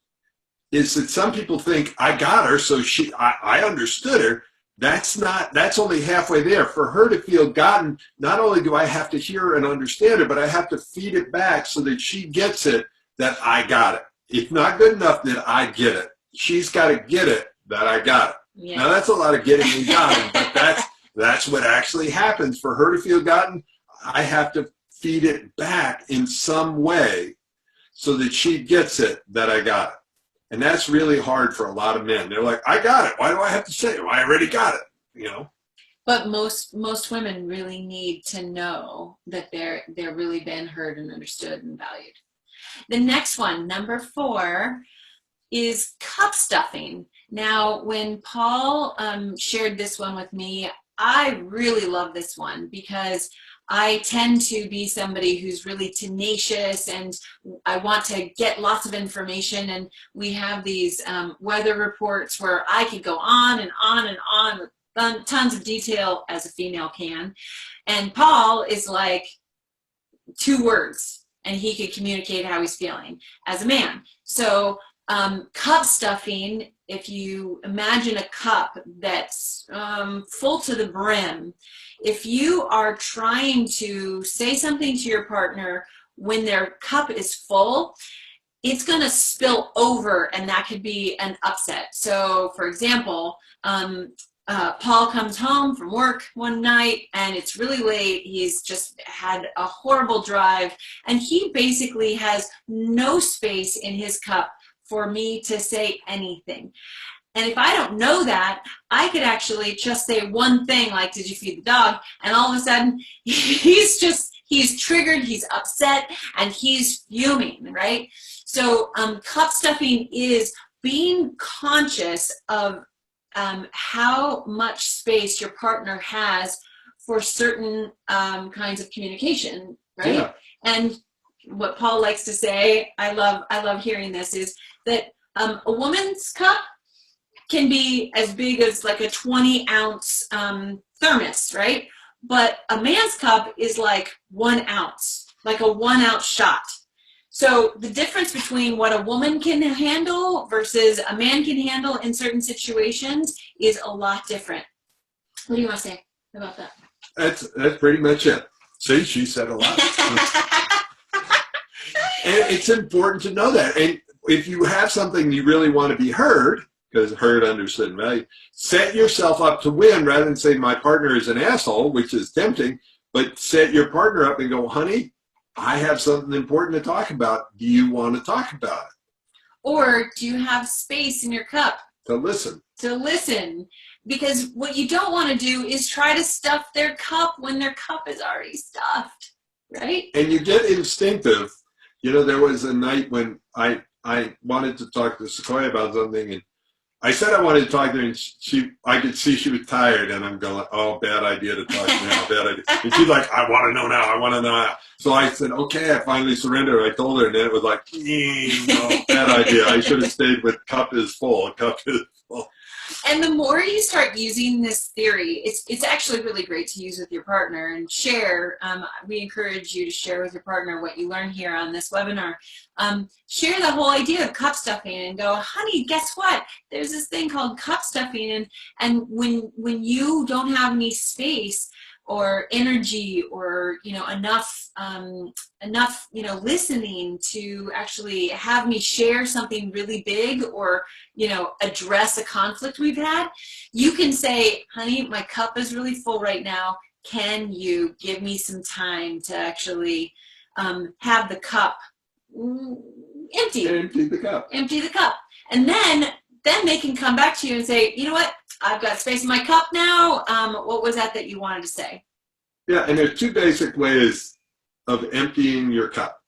is that some people think I got her, so I understood her. That's only halfway there. For her to feel gotten, not only do I have to hear her and understand her, but I have to feed it back so that she gets it, that I got it. It's not good enough that I get it. She's got to get it that I got it. Yeah. Now that's a lot of getting and gotten, but that's what actually happens. For her to feel gotten, I have to feed it back in some way so that she gets it that I got it. And that's really hard for a lot of men. They're like, I got it. Why do I have to say it? Well, I already got it, you know? But most women really need to know that they're really been heard and understood and valued. The next one, number 4, is cup stuffing. Now, when Paul shared this one with me, I really love this one because I tend to be somebody who's really tenacious, and I want to get lots of information, and we have these weather reports where I could go on and on and on with tons of detail, as a female can. And Paul is like 2 words, and he could communicate how he's feeling as a man. So cup stuffing, if you imagine a cup that's full to the brim, if you are trying to say something to your partner when their cup is full, it's going to spill over, and that could be an upset. So, for example, Paul comes home from work one night and it's really late. He's just had a horrible drive, and he basically has no space in his cup for me to say anything. And if I don't know that, I could actually just say one thing like, did you feed the dog? And all of a sudden, he's triggered, he's upset, and he's fuming, right? So cup stuffing is being conscious of how much space your partner has for certain kinds of communication, right? Yeah. And what Paul likes to say, I love hearing this, is that a woman's cup can be as big as like a 20-ounce thermos, right? But a man's cup is like 1 ounce, like a 1-ounce shot. So the difference between what a woman can handle versus a man can handle in certain situations is a lot different. What do you want to say about that? That's pretty much it. See, she said a lot. And it's important to know that. And if you have something you really want to be heard, because heard, understood, and valued, set yourself up to win rather than say my partner is an asshole, which is tempting, but set your partner up and go, honey, I have something important to talk about. Do you want to talk about it? Or do you have space in your cup? To listen. To listen. Because what you don't want to do is try to stuff their cup when their cup is already stuffed, right? And you get instinctive. You know, there was a night when I wanted to talk to Sequoia about something, and I said I wanted to talk to her, and I could see she was tired, and I'm going, oh, bad idea to talk to her now, bad idea. And she's like, I want to know now, I want to know now. So I said, okay, I finally surrendered. I told her, and then it was like, no, bad idea. I should have stayed with cup is full, cup is full. And the more you start using this theory, it's actually really great to use with your partner and share. We encourage you to share with your partner what you learn here on this webinar. Share the whole idea of cup stuffing and go, honey, guess what? There's this thing called cup stuffing, and when you don't have any space or energy or enough listening to actually have me share something really big or address a conflict we've had, you can say, honey, my cup is really full right now. Can you give me some time to actually have the cup empty? Empty the cup. Empty the cup. And then they can come back to you and say, you know what? I've got space in my cup now. What was that you wanted to say? Yeah, and there's 2 basic ways of emptying your cup.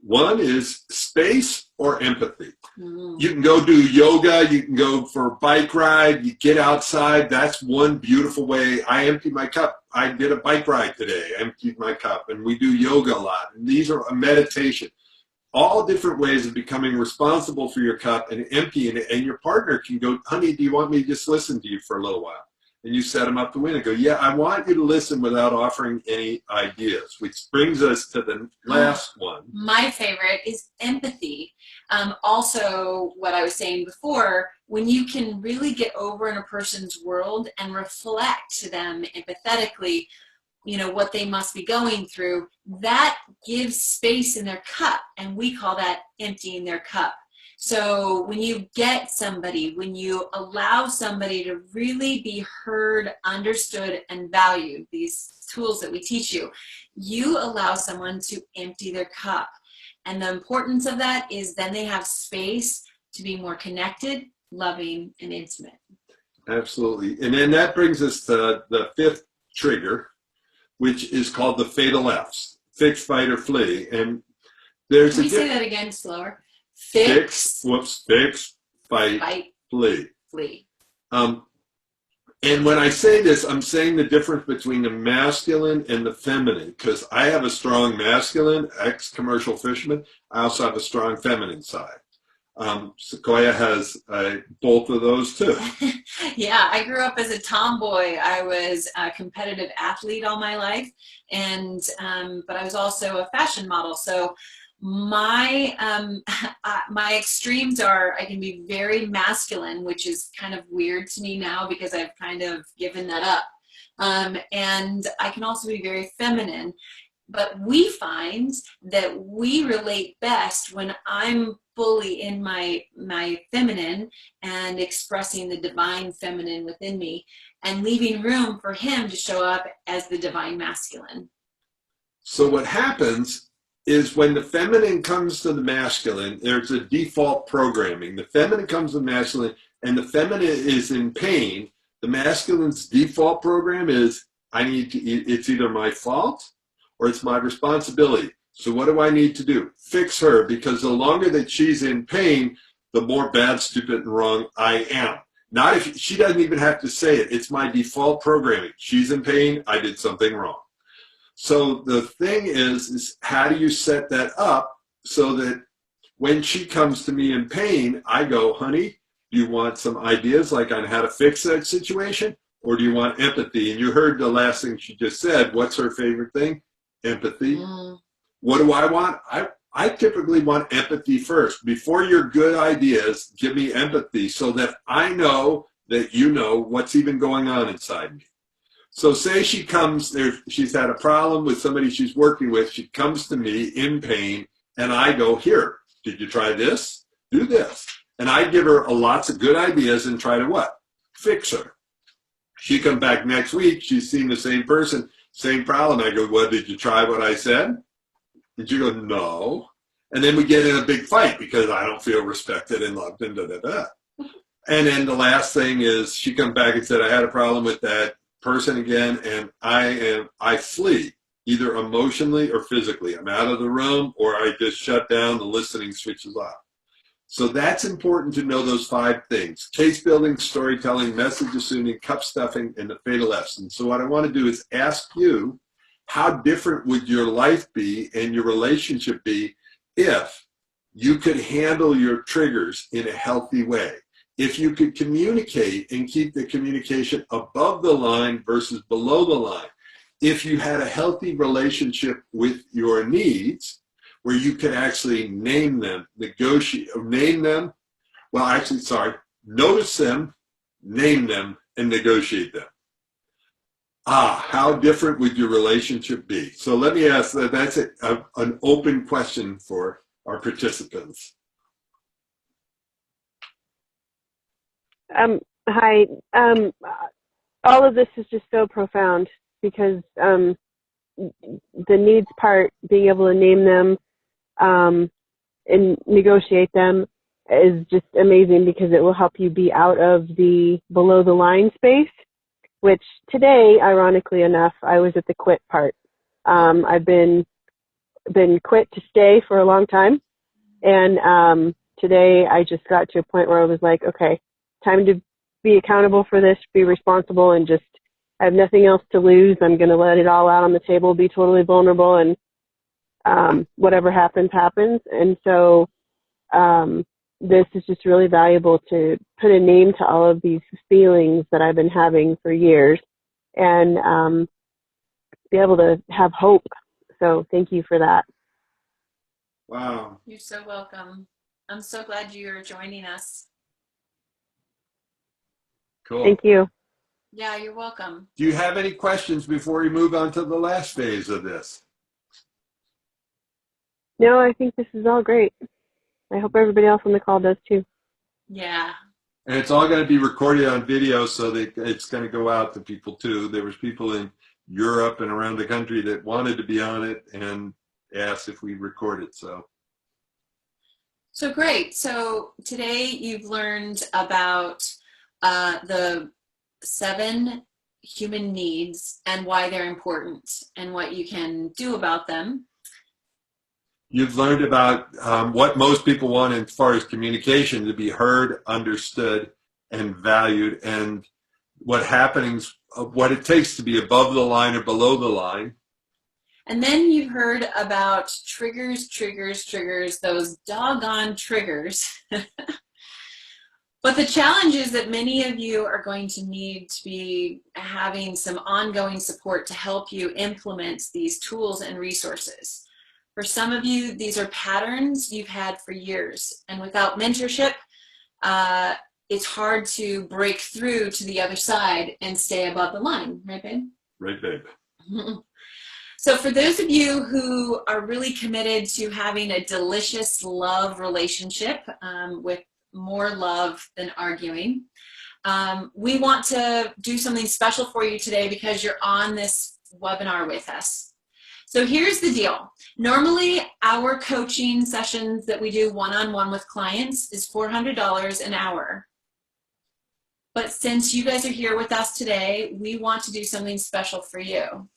One is space or empathy. You can go do yoga, you can go for a bike ride, you get outside. That's one beautiful way. I empty my cup. I did a bike ride today, I emptied my cup, and we do yoga a lot. And these are a meditation. All different ways of becoming responsible for your cup and emptying it. And your partner can go, honey, do you want me to just listen to you for a little while? And you set them up to win and go, yeah, I want you to listen without offering any ideas, which brings us to the last one. My favorite is empathy. Also, what I was saying before, when you can really get over in a person's world and reflect to them empathetically, what they must be going through, that gives space in their cup, and we call that emptying their cup. So when you get somebody, when you allow somebody to really be heard, understood, and valued, these tools that we teach you, you allow someone to empty their cup. And the importance of that is then they have space to be more connected, loving, and intimate. Absolutely. And then that brings us to the fifth trigger, which is called the fatal F's, fix, fight, or flee. And there's Can we say that again slower? Fix, fight, flee. And when I say this, I'm saying the difference between the masculine and the feminine, because I have a strong masculine, ex-commercial fisherman. I also have a strong feminine side. Sequoia has both of those too. Yeah, I grew up as a tomboy. I was a competitive athlete all my life, and but I was also a fashion model. So my my extremes are I can be very masculine, which is kind of weird to me now because I've kind of given that up, and I can also be very feminine. But we find that we relate best when I'm fully in my feminine and expressing the divine feminine within me and leaving room for him to show up as the divine masculine. So what happens is when the feminine comes to the masculine, there's a default programming. The feminine comes to the masculine and the feminine is in pain. The masculine's default program is, I need to eat, it's either my fault or it's my responsibility. So what do I need to do? Fix her, because the longer that she's in pain, the more bad, stupid, and wrong I am. Not if she doesn't even have to say it. It's my default programming. She's in pain, I did something wrong. So the thing is how do you set that up so that when she comes to me in pain, I go, honey, do you want some ideas like on how to fix that situation? Or do you want empathy? And you heard the last thing she just said. What's her favorite thing? Empathy. What do I want? I typically want empathy first. Before your good ideas, give me empathy so that I know that you know what's even going on inside me. So say she comes there, she's had a problem with somebody she's working with. She comes to me in pain and I go, here, did you try this? Do this. And I give her lots of good ideas and try to what? Fix her. She comes back next week. She's seen the same person, same problem. I go, well, did you try what I said? And she goes, no. And then we get in a big fight because I don't feel respected and loved and da-da-da. And then the last thing is she comes back and said, I had a problem with that person again, and I flee, either emotionally or physically. I'm out of the room or I just shut down, the listening switches off. So that's important to know those 5 things: case building, storytelling, message assuming, cup stuffing, and the fatal F's. And so what I want to do is ask you, how different would your life be and your relationship be if you could handle your triggers in a healthy way? If you could communicate and keep the communication above the line versus below the line, if you had a healthy relationship with your needs, where you could actually name them, notice them, name them, and negotiate them. How different would your relationship be? So let me ask, that's an open question for our participants. Hi. All of this is just so profound because the needs part, being able to name them and negotiate them is just amazing because it will help you be out of the below the line space, which today, ironically enough, I was at the quit part. I've been been quit to stay for a long time. And today I just got to a point where I was like, okay, time to be accountable for this, be responsible, and just I have nothing else to lose. I'm going to let it all out on the table, be totally vulnerable, and whatever happens, happens. And so this is just really valuable to put a name to all of these feelings that I've been having for years and be able to have hope. So thank you for that. Wow. You're so welcome. I'm so glad you're joining us. Cool. Thank you. Yeah, you're welcome. Do you have any questions before we move on to the last phase of this? No, I think this is all great. I hope everybody else on the call does too. Yeah. And it's all going to be recorded on video, so that it's going to go out to people too. There was people in Europe and around the country that wanted to be on it and asked if we record it. So great. So today you've learned about the 7 human needs and why they're important and what you can do about them. You've learned about what most people want as far as communication, to be heard, understood, and valued, and what it takes to be above the line or below the line. And then you've heard about triggers, those doggone triggers. But the challenge is that many of you are going to need to be having some ongoing support to help you implement these tools and resources. For some of you, these are patterns you've had for years. And without mentorship, it's hard to break through to the other side and stay above the line. Right, babe? Right, babe. So for those of you who are really committed to having a delicious love relationship with more love than arguing, we want to do something special for you today because you're on this webinar with us. So here's the deal. Normally, our coaching sessions that we do one-on-one with clients is $400 an hour. But since you guys are here with us today, we want to do something special for you.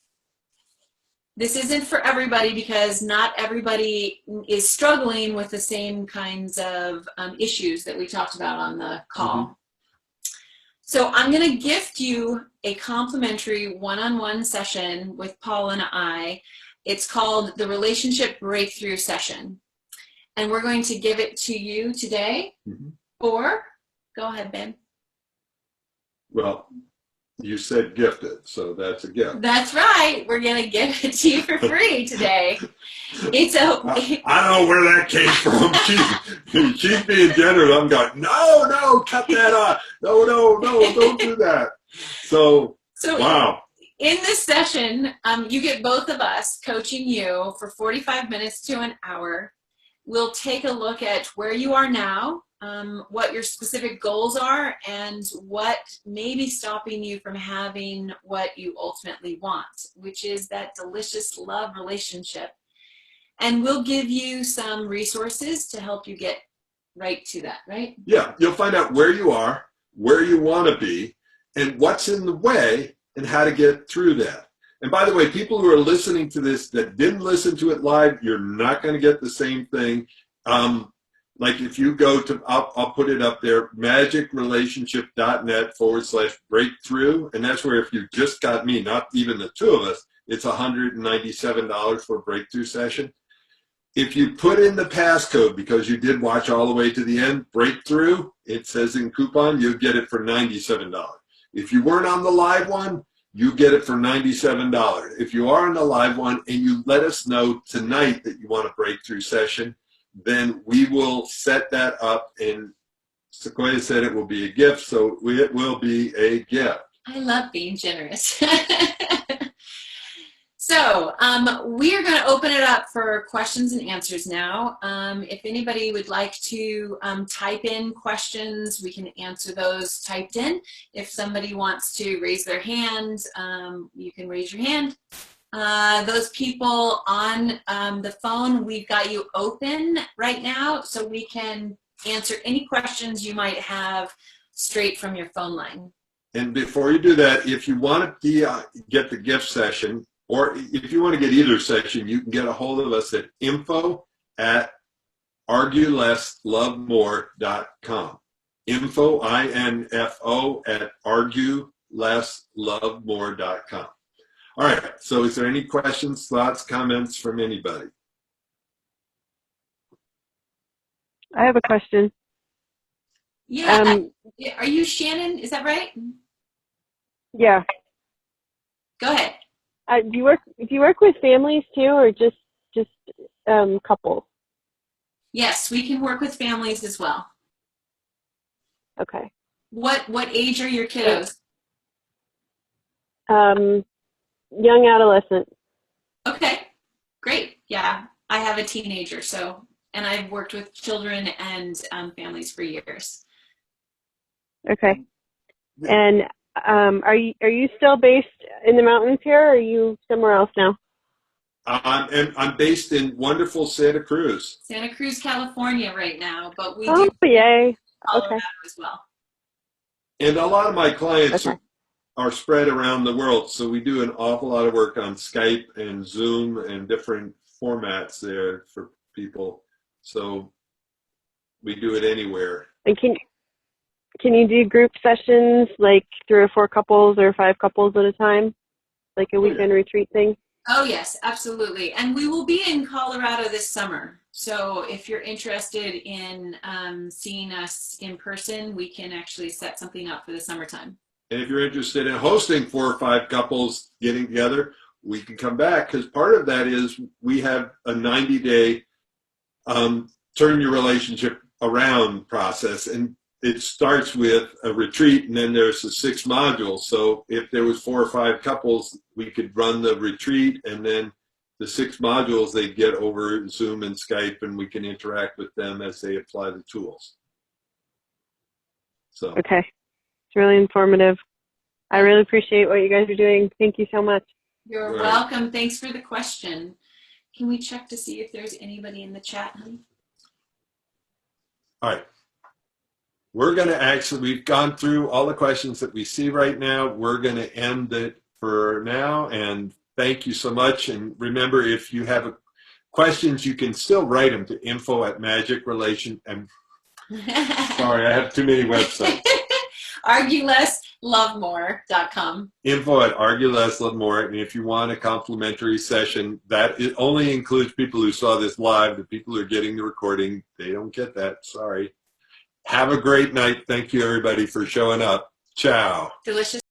This isn't for everybody because not everybody is struggling with the same kinds of issues that we talked about on the call. Mm-hmm. So I'm going to gift you a complimentary one-on-one session with Paul and I. It's called the Relationship Breakthrough Session. And we're going to give it to you today for, go ahead, Ben. Well, you said gifted, so that's a gift. That's right. We're going to give it to you for free today. It's I don't know where that came from. She's being generous. I'm going, no, cut that off. No, don't do that. So wow. In this session, you get both of us coaching you for 45 minutes to an hour. We'll take a look at where you are now, what your specific goals are, and what may be stopping you from having what you ultimately want, which is that delicious love relationship. And we'll give you some resources to help you get right to that, right? Yeah, you'll find out where you are, where you want to be, and what's in the way, and how to get through that. And by the way, people who are listening to this that didn't listen to it live, you're not going to get the same thing. Like if you go to, I'll put it up there, magicrelationship.net/breakthrough. And that's where if you just got me, not even the two of us, it's $197 for a breakthrough session. If you put in the passcode, because you did watch all the way to the end, breakthrough, it says in coupon, you get it for $97. If you weren't on the live one, you get it for $97. If you are on the live one and you let us know tonight that you want a breakthrough session, then we will set that up, and Sequoia said it will be a gift, so it will be a gift. I love being generous. So we are going to open it up for questions and answers now. If anybody would like to type in questions, we can answer those typed in. If somebody wants to raise their hand, you can raise your hand. Those people on the phone, we've got you open right now, so we can answer any questions you might have straight from your phone line. And before you do that, if you want to get the gift session, Or if you want to get either session, you can get a hold of us at info@arguelesslovemore.com. Info, I-N-F-O, at arguelesslovemore.com. All right, so is there any questions, thoughts, comments from anybody? I have a question. Yeah. Are you Shannon? Is that right? Yeah. Go ahead. Do you work with families too, or just couples? Yes, we can work with families as well. Okay. What age are your kiddos? Young adolescent. Okay, great. Yeah, I have a teenager, so, and I've worked with children and families for years. Okay. And are you still based in the mountains here, or are you somewhere else now? I'm based in wonderful Santa Cruz. Santa Cruz, California right now, but we Oh, do yay. Colorado Okay. as well. And a lot of my clients Okay. are spread around the world, so we do an awful lot of work on Skype and Zoom and different formats there for people. So we do it anywhere. And can you do group sessions, like 3 or 4 couples or 5 couples at a time, like a weekend retreat thing? Oh yes, absolutely. And we will be in Colorado this summer. So if you're interested in seeing us in person, we can actually set something up for the summertime. And if you're interested in hosting 4 or 5 couples getting together, we can come back, because part of that is we have a 90-day turn your relationship around process. And it starts with a retreat, and then there's the 6 modules. So if there was 4 or 5 couples, we could run the retreat, and then the 6 modules they get over Zoom and Skype, and we can interact with them as they apply the tools. So Okay. It's really informative. I really appreciate what you guys are doing. Thank you so much. You're welcome. Thanks for the question. Can we check to see if there's anybody in the chat, honey? all right. We're going to we've gone through all the questions that we see right now. We're going to end it for now, and thank you so much. And remember, if you have questions, you can still write them to info@magicrelation. And sorry, I have too many websites. arguelesslovemore.com. Info@arguelesslovemore. And if you want a complimentary session, it only includes people who saw this live. The people who are getting the recording, they don't get that. Sorry. Have a great night. Thank you, everybody, for showing up. Ciao. Delicious.